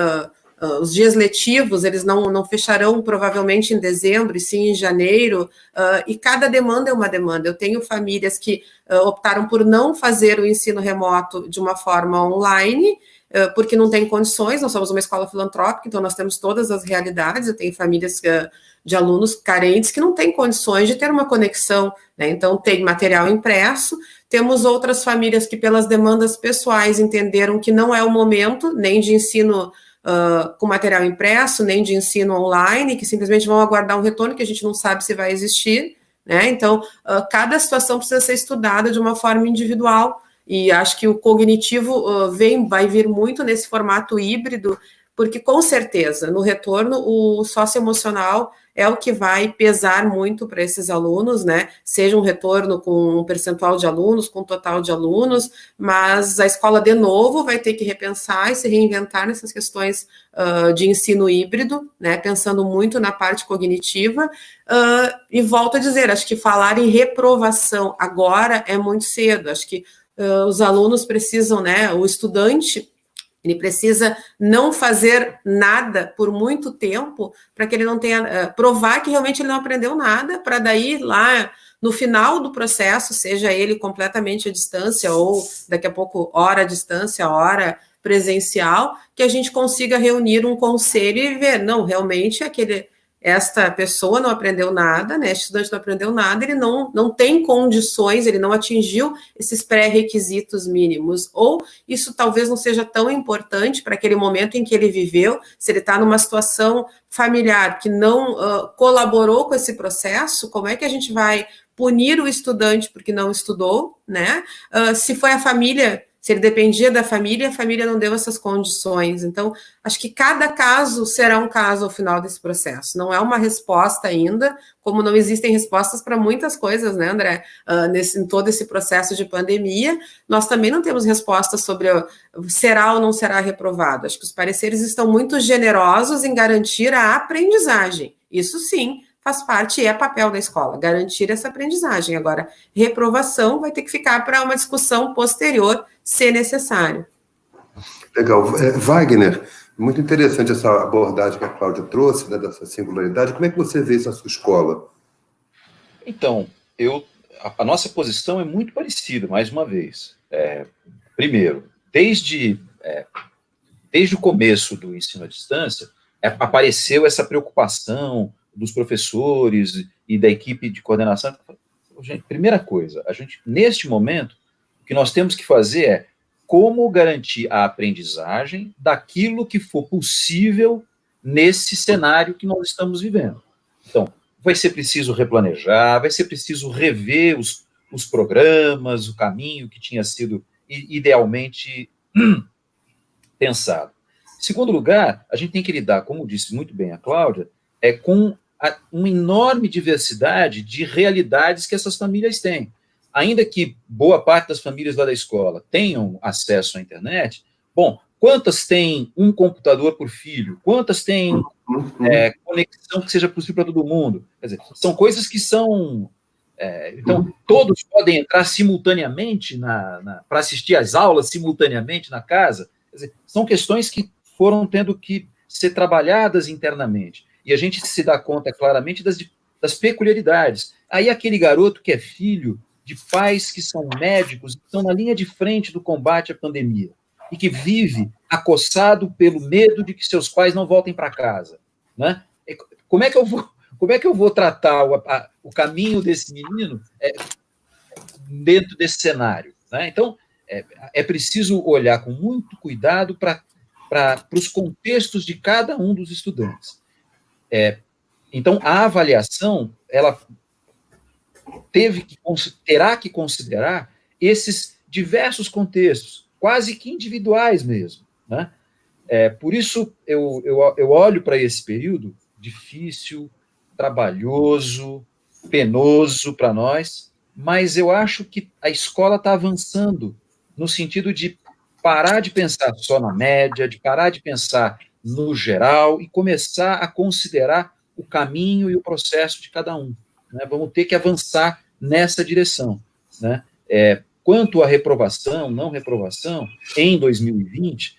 Os dias letivos, eles não fecharão provavelmente em dezembro, e sim em janeiro, e cada demanda é uma demanda. Eu tenho famílias que optaram por não fazer o ensino remoto de uma forma online, porque não tem condições, nós somos uma escola filantrópica, então nós temos todas as realidades, eu tenho famílias de alunos carentes que não têm condições de ter uma conexão, né? Então tem material impresso, temos outras famílias que pelas demandas pessoais entenderam que não é o momento nem de ensino com material impresso, nem de ensino online, que simplesmente vão aguardar um retorno que a gente não sabe se vai existir, né? Então, cada situação precisa ser estudada de uma forma individual, e acho que o cognitivo vai vir muito nesse formato híbrido, porque com certeza, no retorno, o socioemocional é o que vai pesar muito para esses alunos, né? Seja um retorno com um percentual de alunos, com um total de alunos, mas a escola, de novo, vai ter que repensar e se reinventar nessas questões de ensino híbrido, né? Pensando muito na parte cognitiva. E volto a dizer, acho que falar em reprovação agora é muito cedo. Acho que os alunos precisam, né? O estudante, ele precisa não fazer nada por muito tempo para que ele não tenha, provar que realmente ele não aprendeu nada, para daí lá no final do processo, seja ele completamente à distância ou daqui a pouco hora à distância, hora presencial, que a gente consiga reunir um conselho e ver, não, realmente esta pessoa não aprendeu nada, né? Este estudante não aprendeu nada, ele não tem condições, ele não atingiu esses pré-requisitos mínimos, ou isso talvez não seja tão importante para aquele momento em que ele viveu, se ele está numa situação familiar que não colaborou com esse processo, como é que a gente vai punir o estudante porque não estudou, né? Se foi a família, se ele dependia da família, a família não deu essas condições. Então, acho que cada caso será um caso ao final desse processo. Não é uma resposta ainda, como não existem respostas para muitas coisas, né, André? Em todo esse processo de pandemia, nós também não temos respostas sobre será ou não será reprovado. Acho que os pareceres estão muito generosos em garantir a aprendizagem. Isso sim, faz parte e é papel da escola, garantir essa aprendizagem. Agora, reprovação vai ter que ficar para uma discussão posterior, se necessário. Legal. Wagner, muito interessante essa abordagem que a Cláudia trouxe, né, dessa singularidade. Como é que você vê isso na sua escola? Então, a nossa posição é muito parecida, mais uma vez. Primeiro, desde o começo do ensino à distância, apareceu essa preocupação dos professores e da equipe de coordenação. Gente, primeira coisa, neste momento, o que nós temos que fazer é como garantir a aprendizagem daquilo que for possível nesse cenário que nós estamos vivendo. Então, vai ser preciso replanejar, vai ser preciso rever os programas, o caminho que tinha sido idealmente pensado. Em segundo lugar, a gente tem que lidar, como disse muito bem a Cláudia, com uma enorme diversidade de realidades que essas famílias têm. Ainda que boa parte das famílias lá da escola tenham acesso à internet, bom, quantas têm um computador por filho? Quantas têm conexão que seja possível para todo mundo? Quer dizer, são coisas que são... então, todos podem entrar simultaneamente para assistir às aulas simultaneamente na casa. Quer dizer, são questões que foram tendo que ser trabalhadas internamente. E a gente se dá conta claramente das peculiaridades. Aí aquele garoto que é filho de pais que são médicos, que estão na linha de frente do combate à pandemia, e que vive acossado pelo medo de que seus pais não voltem para casa, né? Como é que eu vou tratar o caminho desse menino dentro desse cenário, né? Então, é preciso olhar com muito cuidado para os contextos de cada um dos estudantes. Então, a avaliação, ela terá que considerar esses diversos contextos, quase que individuais mesmo, né? Por isso, eu olho para esse período difícil, trabalhoso, penoso para nós, mas eu acho que a escola está avançando no sentido de parar de pensar só na média, de parar de pensar no geral e começar a considerar o caminho e o processo de cada um, né? Vamos ter que avançar nessa direção, né? Quanto à reprovação, não reprovação, em 2020,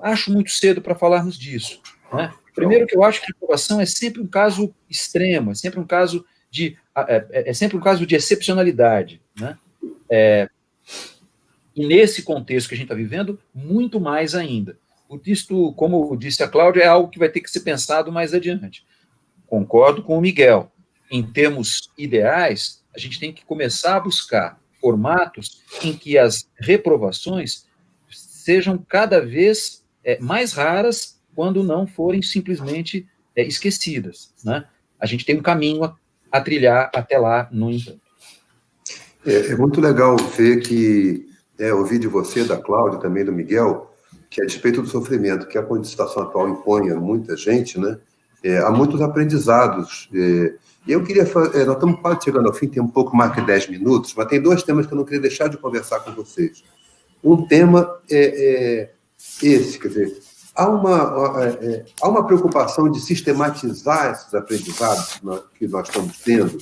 acho muito cedo para falarmos disso, né? Primeiro que eu acho que a reprovação é sempre um caso extremo, é sempre um caso de excepcionalidade, né? E nesse contexto que a gente está vivendo, muito mais ainda. Por isso, como disse a Cláudia, é algo que vai ter que ser pensado mais adiante. Concordo com o Miguel. Em termos ideais, a gente tem que começar a buscar formatos em que as reprovações sejam cada vez mais raras, quando não forem simplesmente esquecidas, né? A gente tem um caminho a trilhar até lá, no entanto. É muito legal ver que, ouvir de você, da Cláudia, também do Miguel, que a despeito do sofrimento que a situação atual impõe a muita gente, né, há muitos aprendizados. E eu queria fazer, nós estamos quase chegando ao fim, tem um pouco mais que 10 minutos, mas tem 2 temas que eu não queria deixar de conversar com vocês. Um tema é esse, quer dizer, há uma preocupação de sistematizar esses aprendizados que nós estamos tendo.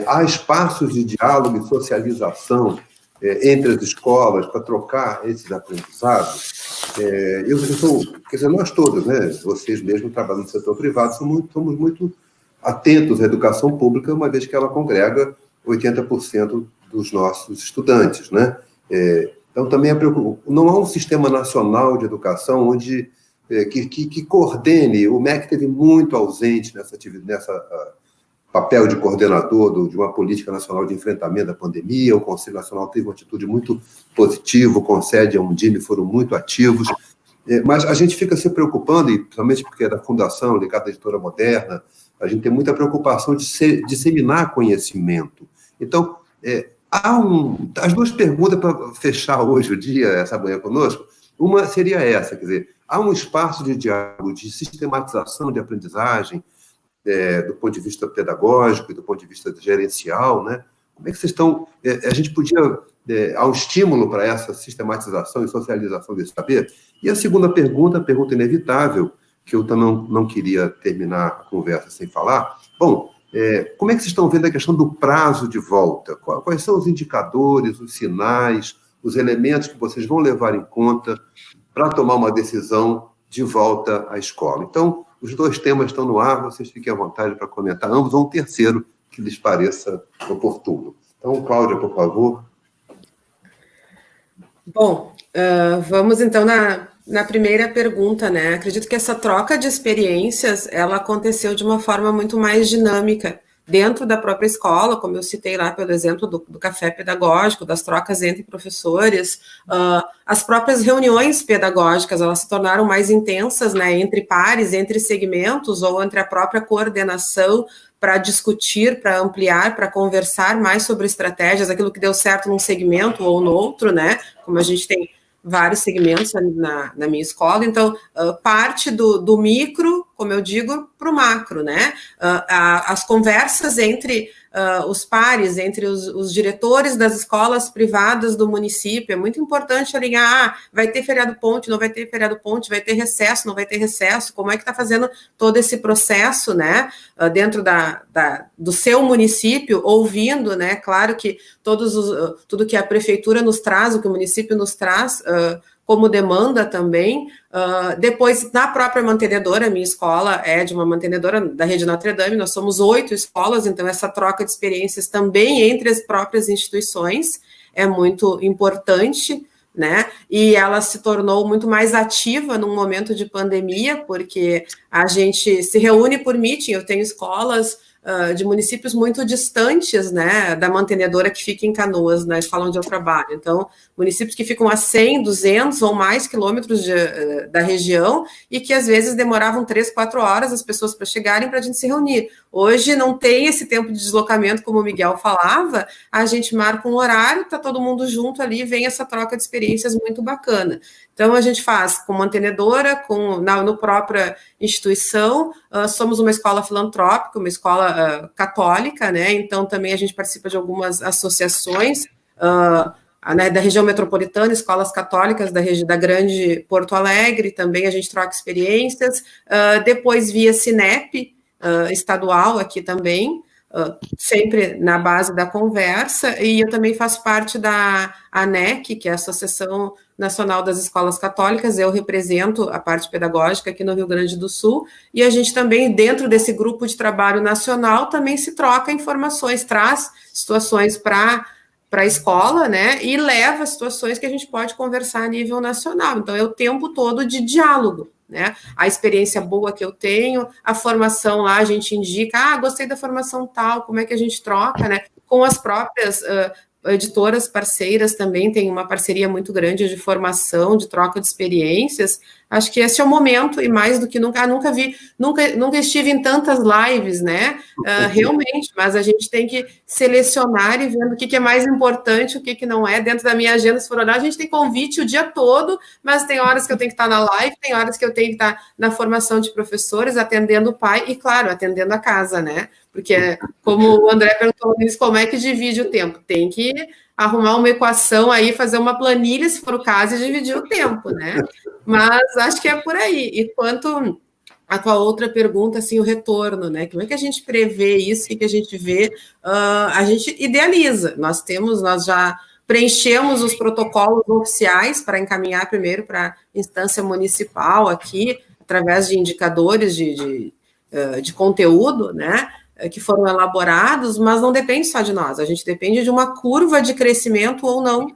Há espaços de diálogo e socialização entre as escolas para trocar esses aprendizados. Quer dizer, nós todos, né, vocês mesmos trabalhando no setor privado, somos muito atentos à educação pública, uma vez que ela congrega 80% dos nossos estudantes, né? Então, também não há um sistema nacional de educação que coordene. O MEC teve muito ausente nessa papel de coordenador de uma política nacional de enfrentamento da pandemia. O Conselho Nacional teve uma atitude muito positiva, o Concede e a Undime foram muito ativos, mas a gente fica se preocupando, e principalmente porque é da Fundação, ligada à Editora Moderna, a gente tem muita preocupação de disseminar conhecimento. Então, as 2 perguntas para fechar hoje o dia, essa manhã conosco. Uma seria essa, quer dizer, há um espaço de diálogo, de sistematização de aprendizagem, do ponto de vista pedagógico e do ponto de vista gerencial, né? Como é que vocês estão... a gente podia... há um estímulo para essa sistematização e socialização desse saber? E a segunda pergunta inevitável, que eu também não queria terminar a conversa sem falar. Bom, como é que vocês estão vendo a questão do prazo de volta? Quais são os indicadores, os sinais, os elementos que vocês vão levar em conta para tomar uma decisão de volta à escola? Então, os 2 temas estão no ar, vocês fiquem à vontade para comentar ambos, ou um terceiro que lhes pareça oportuno. Então, Cláudia, por favor. Bom, vamos então na primeira pergunta, né? Acredito que essa troca de experiências, ela aconteceu de uma forma muito mais dinâmica dentro da própria escola, como eu citei lá pelo exemplo do café pedagógico, das trocas entre professores, as próprias reuniões pedagógicas, elas se tornaram mais intensas, né, entre pares, entre segmentos, ou entre a própria coordenação, para discutir, para ampliar, para conversar mais sobre estratégias, aquilo que deu certo num segmento ou no outro, né, como a gente tem vários segmentos na minha escola. Então, parte do micro, como eu digo, para o macro, né? As conversas entre os pares, entre os diretores das escolas privadas do município, é muito importante alinhar, vai ter feriado ponte, não vai ter feriado ponte, vai ter recesso, não vai ter recesso, como é que está fazendo todo esse processo, né, dentro do seu município, ouvindo, né, claro que tudo que a prefeitura nos traz, o que o município nos traz, como demanda também. Depois, na própria mantenedora, minha escola é de uma mantenedora da rede Notre Dame, nós somos 8 escolas, então essa troca de experiências também entre as próprias instituições é muito importante, né? E ela se tornou muito mais ativa num momento de pandemia, porque a gente se reúne por meeting. Eu tenho escolas de municípios muito distantes, né, da mantenedora que fica em Canoas, na escola onde eu trabalho. Então, municípios que ficam a 100, 200 ou mais quilômetros da região e que, às vezes, demoravam 3, 4 horas as pessoas para chegarem para a gente se reunir. Hoje, não tem esse tempo de deslocamento, como o Miguel falava, a gente marca um horário, está todo mundo junto ali, vem essa troca de experiências muito bacana. Então, a gente faz com mantenedora, na própria instituição, somos uma escola filantrópica, uma escola católica, né? Então, também a gente participa de algumas associações da região metropolitana, escolas católicas da grande Porto Alegre, também a gente troca experiências. Depois, via Cinep, estadual aqui também, sempre na base da conversa, e eu também faço parte da ANEC, que é a Associação Nacional das Escolas Católicas. Eu represento a parte pedagógica aqui no Rio Grande do Sul, e a gente também, dentro desse grupo de trabalho nacional, também se troca informações, traz situações para para a escola, né, e leva a situações que a gente pode conversar a nível nacional. Então, é o tempo todo de diálogo, né? A experiência boa que eu tenho, a formação lá, a gente indica, gostei da formação tal, como é que a gente troca, né? Com as próprias editoras parceiras também tem uma parceria muito grande de formação, de troca de experiências. Acho que esse é o momento, e mais do que nunca, nunca estive em tantas lives, né? Realmente, mas a gente tem que selecionar e vendo o que é mais importante, o que não é. Dentro da minha agenda, se for olhar, a gente tem convite o dia todo, mas tem horas que eu tenho que estar na live, tem horas que eu tenho que estar na formação de professores, atendendo o pai e, claro, atendendo a casa, né? Porque, como o André perguntou nisso, como é que divide o tempo? Tem que arrumar uma equação aí, fazer uma planilha, se for o caso, e dividir o tempo, né? Mas acho que é por aí. E quanto à tua outra pergunta, assim, o retorno, né? Como é que a gente prevê isso? O que a gente vê? A gente idealiza. Nós já preenchemos os protocolos oficiais para encaminhar primeiro para a instância municipal aqui, através de indicadores de conteúdo, né? Que foram elaborados, mas não depende só de nós, a gente depende de uma curva de crescimento ou não.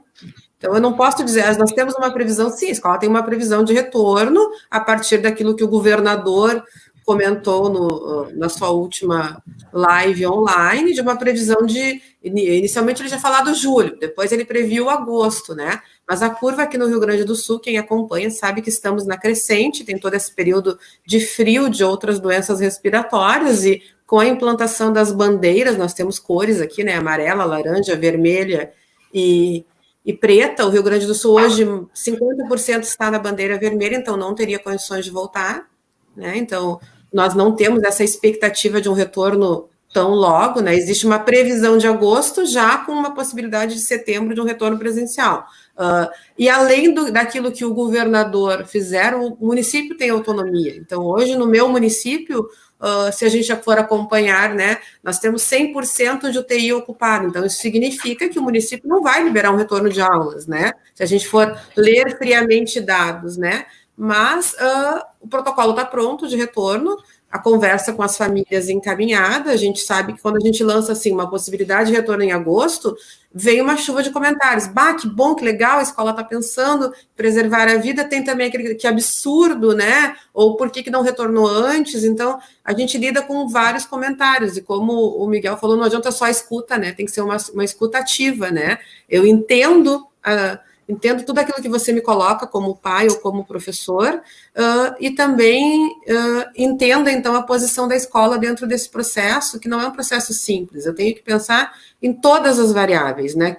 Então, eu não posso dizer, nós temos uma previsão, sim, a escola tem uma previsão de retorno a partir daquilo que o governador comentou na sua última live online, de uma previsão inicialmente ele já falado julho, depois ele previu agosto, né? Mas a curva aqui no Rio Grande do Sul, quem acompanha sabe que estamos na crescente, tem todo esse período de frio, de outras doenças respiratórias, e com a implantação das bandeiras, nós temos cores aqui, né? Amarela, laranja, vermelha e preta. O Rio Grande do Sul hoje 50% está na bandeira vermelha, então não teria condições de voltar, né? Então, nós não temos essa expectativa de um retorno tão logo, né? Existe uma previsão de agosto, já com uma possibilidade de setembro de um retorno presencial. E além daquilo que o governador fizer, o município tem autonomia. Então, hoje, no meu município, se a gente já for acompanhar, né, nós temos 100% de UTI ocupado, então isso significa que o município não vai liberar um retorno de aulas, né, se a gente for ler friamente dados, né, mas o protocolo está pronto de retorno, a conversa com as famílias encaminhada, a gente sabe que quando a gente lança, assim, uma possibilidade de retorno em agosto, vem uma chuva de comentários, que bom, que legal, a escola está pensando em preservar a vida, tem também aquele que absurdo, né, ou por que não retornou antes, então a gente lida com vários comentários, e como o Miguel falou, não adianta só a escuta, né, tem que ser uma escuta ativa, né, eu entendo tudo aquilo que você me coloca como pai ou como professor, e também entenda, então, a posição da escola dentro desse processo, que não é um processo simples, eu tenho que pensar em todas as variáveis, né,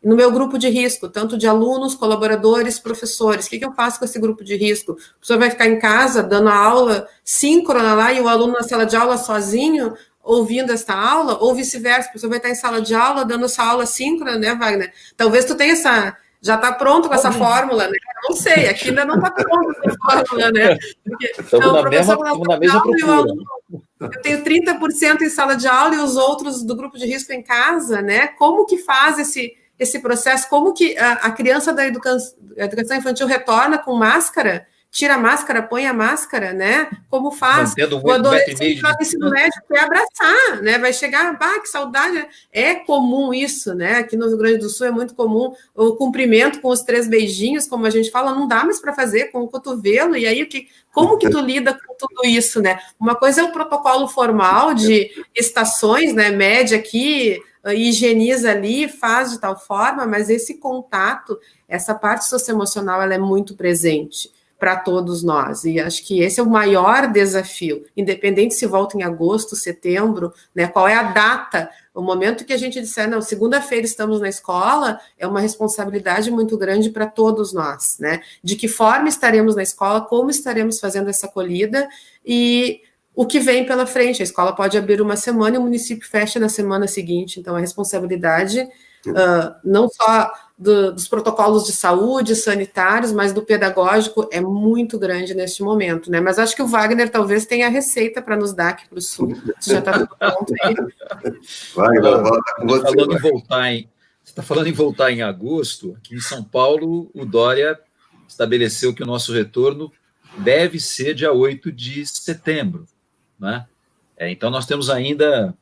no meu grupo de risco, tanto de alunos, colaboradores, professores, o que eu faço com esse grupo de risco? O professor vai ficar em casa dando a aula síncrona lá e o aluno na sala de aula sozinho, ouvindo esta aula, ou vice-versa, o professor vai estar em sala de aula dando essa aula síncrona, né, Wagner? Talvez tu tenha já está pronto com essa fórmula, né? Eu não sei, aqui ainda não está pronto essa fórmula, né? Estamos na mesma procura. Eu tenho 30% em sala de aula e os outros do grupo de risco em casa, né? Como que faz esse processo? Como que a criança da educação infantil retorna com máscara? Tira a máscara, põe a máscara, né? Como faz? O adolescente no ensino médio quer abraçar, né? Vai chegar, que saudade. É comum isso, né? Aqui no Rio Grande do Sul é muito comum o cumprimento com os 3 beijinhos, como a gente fala, não dá mais para fazer com o cotovelo, e aí como que tu lida com tudo isso, né? Uma coisa é o protocolo formal de estações, né? Mede aqui, higieniza ali, faz de tal forma, mas esse contato, essa parte socioemocional, ela é muito presente para todos nós, e acho que esse é o maior desafio, independente se volta em agosto, setembro, né, qual é a data, o momento que a gente disser, não, segunda-feira estamos na escola, é uma responsabilidade muito grande para todos nós, né, de que forma estaremos na escola, como estaremos fazendo essa acolhida, e o que vem pela frente, a escola pode abrir uma semana e o município fecha na semana seguinte, então a responsabilidade não só dos protocolos de saúde, sanitários, mas do pedagógico é muito grande neste momento, né? Mas acho que o Wagner talvez tenha a receita para nos dar aqui para o Sul. Você já está tudo pronto aí. Wagner, você está falando em voltar em agosto. Aqui em São Paulo, o Dória estabeleceu que o nosso retorno deve ser dia 8 de setembro, né? Então, nós temos ainda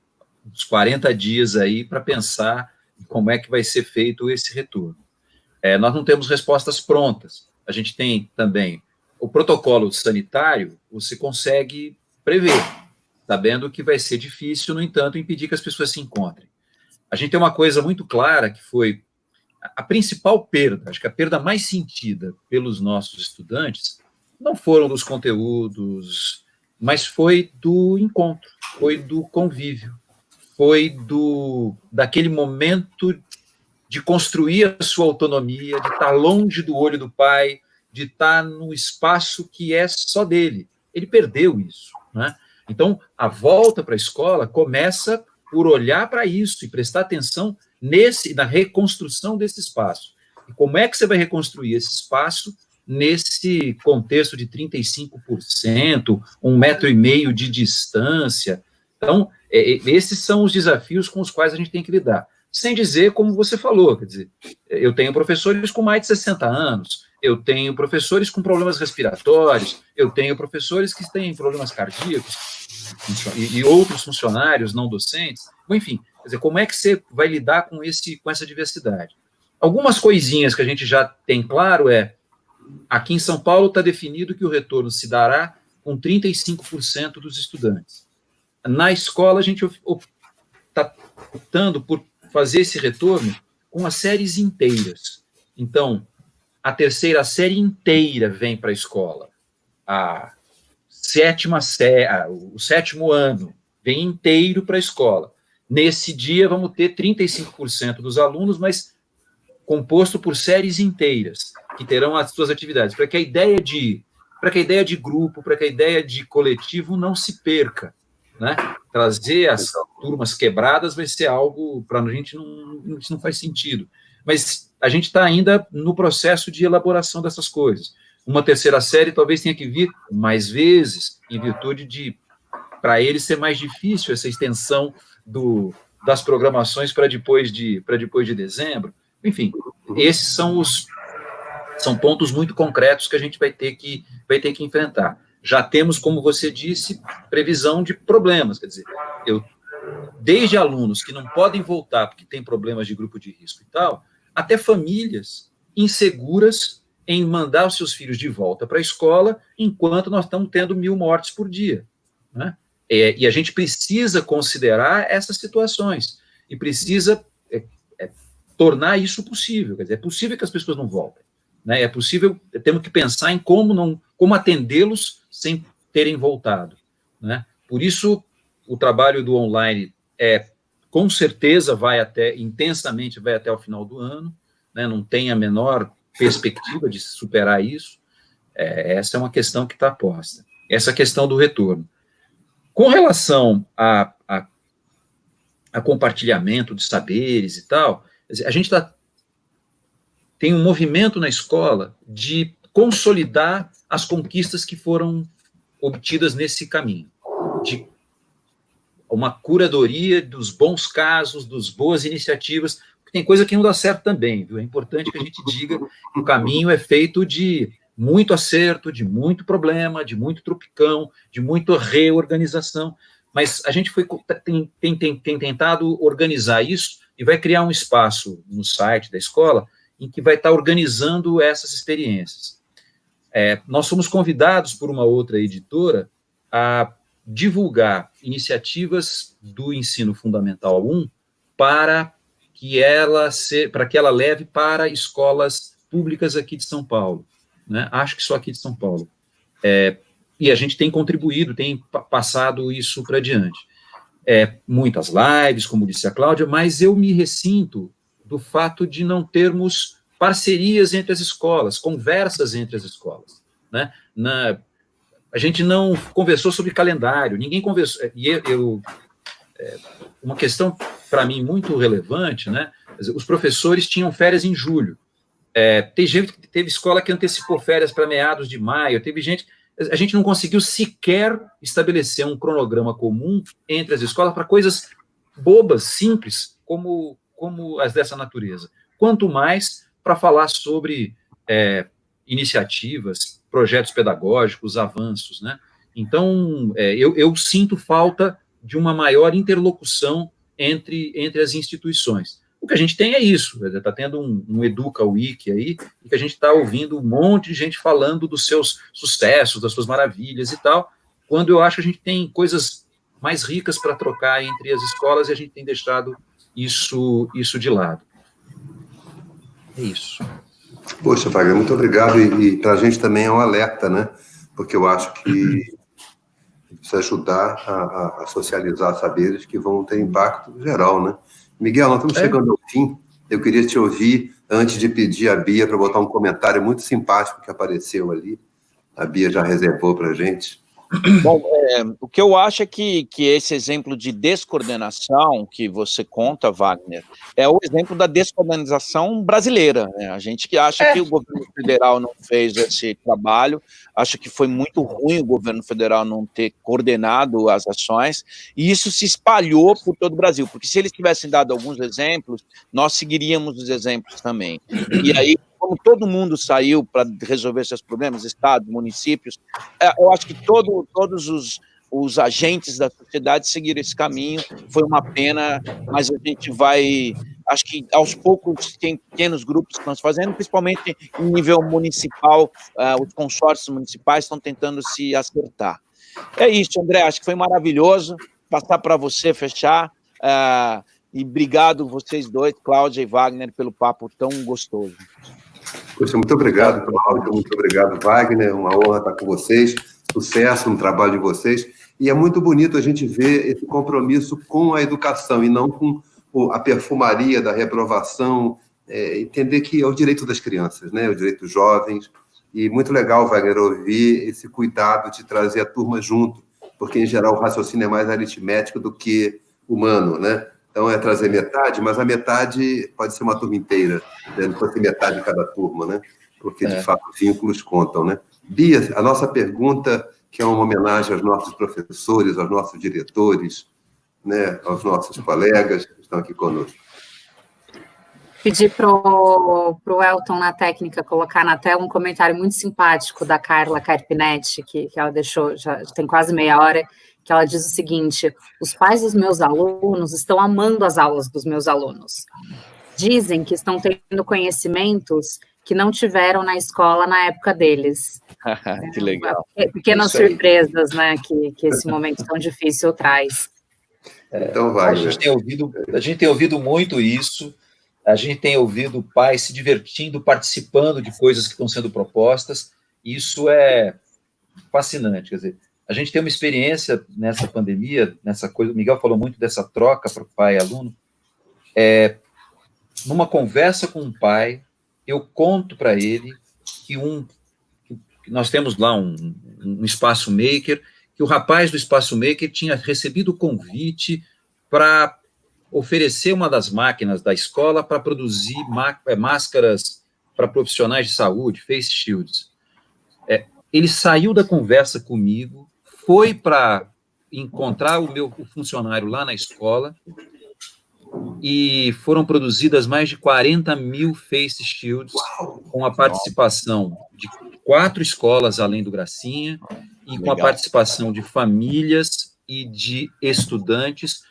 uns 40 dias aí para pensar como é que vai ser feito esse retorno. Nós não temos respostas prontas. A gente tem também o protocolo sanitário, você consegue prever, sabendo que vai ser difícil, no entanto, impedir que as pessoas se encontrem. A gente tem uma coisa muito clara, que foi a principal perda, acho que a perda mais sentida pelos nossos estudantes, não foram dos conteúdos, mas foi do encontro, foi do convívio, foi daquele momento de construir a sua autonomia, de estar longe do olho do pai, de estar num espaço que é só dele. Ele perdeu isso, né? Então, a volta para a escola começa por olhar para isso e prestar atenção na reconstrução desse espaço. E como é que você vai reconstruir esse espaço nesse contexto de 35%, 1,5 metro de distância? Então, esses são os desafios com os quais a gente tem que lidar. Sem dizer, como você falou, quer dizer, eu tenho professores com mais de 60 anos, eu tenho professores com problemas respiratórios, eu tenho professores que têm problemas cardíacos, e outros funcionários não docentes, enfim, quer dizer, como é que você vai lidar com essa diversidade? Algumas coisinhas que a gente já tem claro aqui em São Paulo está definido que o retorno se dará com 35% dos estudantes. Na escola, a gente está optando por fazer esse retorno com as séries inteiras. Então, a terceira série inteira vem para a escola. O sétimo ano vem inteiro para a escola. Nesse dia, vamos ter 35% dos alunos, mas composto por séries inteiras, que terão as suas atividades, para que a ideia de grupo, para que a ideia de coletivo não se perca, né? Trazer as turmas quebradas vai ser algo, para a gente, não faz sentido. Mas a gente está ainda no processo de elaboração dessas coisas. Uma terceira série talvez tenha que vir mais vezes, em virtude de, para eles, ser mais difícil essa extensão das programações para depois de dezembro. Enfim, esses são pontos muito concretos que a gente vai ter que enfrentar. Já temos, como você disse, previsão de problemas, quer dizer, desde alunos que não podem voltar porque têm problemas de grupo de risco e tal, até famílias inseguras em mandar os seus filhos de volta para a escola, enquanto nós estamos tendo 1.000 mortes por dia, né? E a gente precisa considerar essas situações, e precisa tornar isso possível, quer dizer, é possível que as pessoas não voltem, né? É possível, temos que pensar em como atendê-los sem terem voltado, né? Por isso, o trabalho do online com certeza intensamente vai até o final do ano, né? Não tem a menor perspectiva de superar isso. Essa é uma questão que está posta. Essa questão do retorno. Com relação a compartilhamento de saberes e tal, a gente tem um movimento na escola de consolidar as conquistas que foram obtidas nesse caminho, de uma curadoria dos bons casos, das boas iniciativas, porque tem coisa que não dá certo também, viu? É importante que a gente diga que o caminho é feito de muito acerto, de muito problema, de muito tropicão, de muita reorganização, mas a gente tem tentado organizar isso e vai criar um espaço no site da escola em que vai estar organizando essas experiências. Nós fomos convidados por uma outra editora a divulgar iniciativas do ensino fundamental 1 para que ela leve para escolas públicas aqui de São Paulo, né? Acho que só aqui de São Paulo. E a gente tem contribuído, tem passado isso para adiante. Muitas lives, como disse a Cláudia, mas eu me ressinto do fato de não termos parcerias entre as escolas, conversas entre as escolas, né? A gente não conversou sobre calendário, ninguém conversou, uma questão, para mim, muito relevante, né? Os professores tinham férias em julho, teve escola que antecipou férias para meados de maio, a gente não conseguiu sequer estabelecer um cronograma comum entre as escolas para coisas bobas, simples, como as dessa natureza, quanto mais para falar sobre iniciativas, projetos pedagógicos, avanços, né? Então, eu sinto falta de uma maior interlocução entre as instituições, o o que a gente tem é isso, está tendo um Educa Wiki aí, e que a gente está ouvindo um monte de gente falando dos seus sucessos, das suas maravilhas e tal, quando eu acho que a gente tem coisas mais ricas para trocar entre as escolas e a gente tem deixado isso de lado. É isso. Poxa, Wagner, muito obrigado, e para a gente também é um alerta, né? Porque eu acho que precisa ajudar a socializar saberes que vão ter impacto geral, né? Miguel, nós estamos chegando ao fim. Eu queria te ouvir antes de pedir a Bia para botar um comentário muito simpático que apareceu ali. A Bia já reservou para a gente. Bom, o que eu acho é que esse exemplo de descoordenação que você conta, Wagner, é o exemplo da descoordenação brasileira, né? A gente que acha que o governo federal não fez esse trabalho, acha que foi muito ruim o governo federal não ter coordenado as ações, e isso se espalhou por todo o Brasil, porque se eles tivessem dado alguns exemplos, nós seguiríamos os exemplos também. E aí, como todo mundo saiu para resolver seus problemas, estados, municípios, eu acho que todos os agentes da sociedade seguiram esse caminho, foi uma pena, mas a gente vai, acho que aos poucos tem pequenos grupos que estão se fazendo, principalmente em nível municipal, os consórcios municipais estão tentando se acertar. É isso, André, acho que foi maravilhoso, passar para você fechar, e obrigado vocês dois, Cláudia e Wagner, pelo papo tão gostoso. Poxa, muito obrigado pelo áudio, muito obrigado, Wagner, uma honra estar com vocês, sucesso no trabalho de vocês, e é muito bonito a gente ver esse compromisso com a educação e não com a perfumaria da reprovação, entender que é o direito das crianças, né? O direito dos jovens, e muito legal, Wagner, ouvir esse cuidado de trazer a turma junto, porque, em geral, o raciocínio é mais aritmético do que humano, né? Então, é trazer metade, mas a metade pode ser uma turma inteira, né? Não pode ser metade de cada turma, né? Porque, de fato, os vínculos contam, né? Bia, a nossa pergunta, que é uma homenagem aos nossos professores, aos nossos diretores, né? Aos nossos colegas que estão aqui conosco. Pedir para o Elton, na técnica, colocar na tela um comentário muito simpático da Carla Carpinetti, que ela deixou, já tem quase meia hora, que ela diz o seguinte: os pais dos meus alunos estão amando as aulas dos meus alunos. Dizem que estão tendo conhecimentos que não tiveram na escola na época deles. Que legal. Pequenas surpresas, né, que esse momento tão difícil traz. Então vai. A gente tem ouvido muito isso, a gente tem ouvido pais se divertindo, participando de coisas que estão sendo propostas, isso é fascinante, quer dizer, a gente tem uma experiência nessa pandemia, nessa coisa, o Miguel falou muito dessa troca para o pai e aluno, numa conversa com um pai, eu conto para ele que nós temos lá um espaço maker, que o rapaz do espaço maker tinha recebido o convite para oferecer uma das máquinas da escola para produzir máscaras para profissionais de saúde, face shields. Ele saiu da conversa comigo, foi para encontrar o funcionário lá na escola, e foram produzidas mais de 40 mil face shields, com a participação de 4 escolas além do Gracinha, e com a participação de famílias e de estudantes,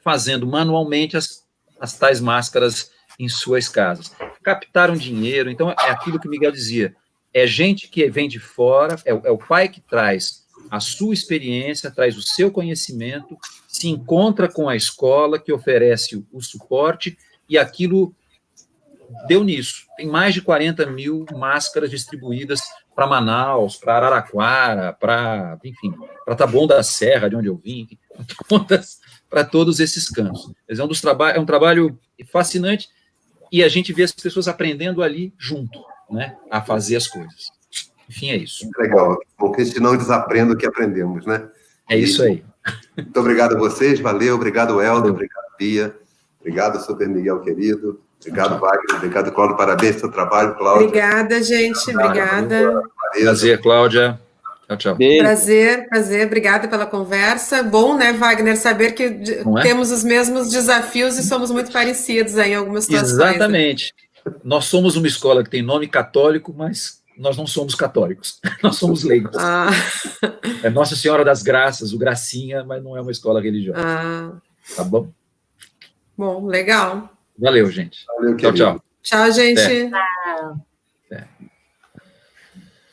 fazendo manualmente as tais máscaras em suas casas. Captaram dinheiro, então é aquilo que o Miguel dizia, é gente que vem de fora, é o pai que traz a sua experiência, traz o seu conhecimento, se encontra com a escola que oferece o suporte, e aquilo deu nisso. Tem mais de 40 mil máscaras distribuídas para Manaus, para Araraquara, para Taboão da Serra, de onde eu vim, para todos esses cantos. É um trabalho fascinante, e a gente vê as pessoas aprendendo ali junto, né, a fazer as coisas. Enfim, é isso. Legal, porque senão desaprenda o que aprendemos, né? É isso aí. Muito obrigado a vocês, valeu, obrigado, Helder, obrigado, Bia, obrigado, Super Miguel, querido, obrigado, Wagner, obrigado, Cláudia, parabéns pelo seu trabalho, Cláudia. Obrigada, gente, obrigada. Prazer, Cláudia. Tchau, tchau. Prazer, obrigada pela conversa. Bom, né, Wagner, saber que temos os mesmos desafios e somos muito parecidos aí em algumas situações. Exatamente. Né? Nós somos uma escola que tem nome católico, mas nós não somos católicos, nós somos leigos. É Nossa Senhora das Graças, o Gracinha, mas não é uma escola religiosa. Tá bom? Bom, legal. Valeu, gente. Valeu, Tchau, querido. tchau. Tchau, gente. É. Tchau.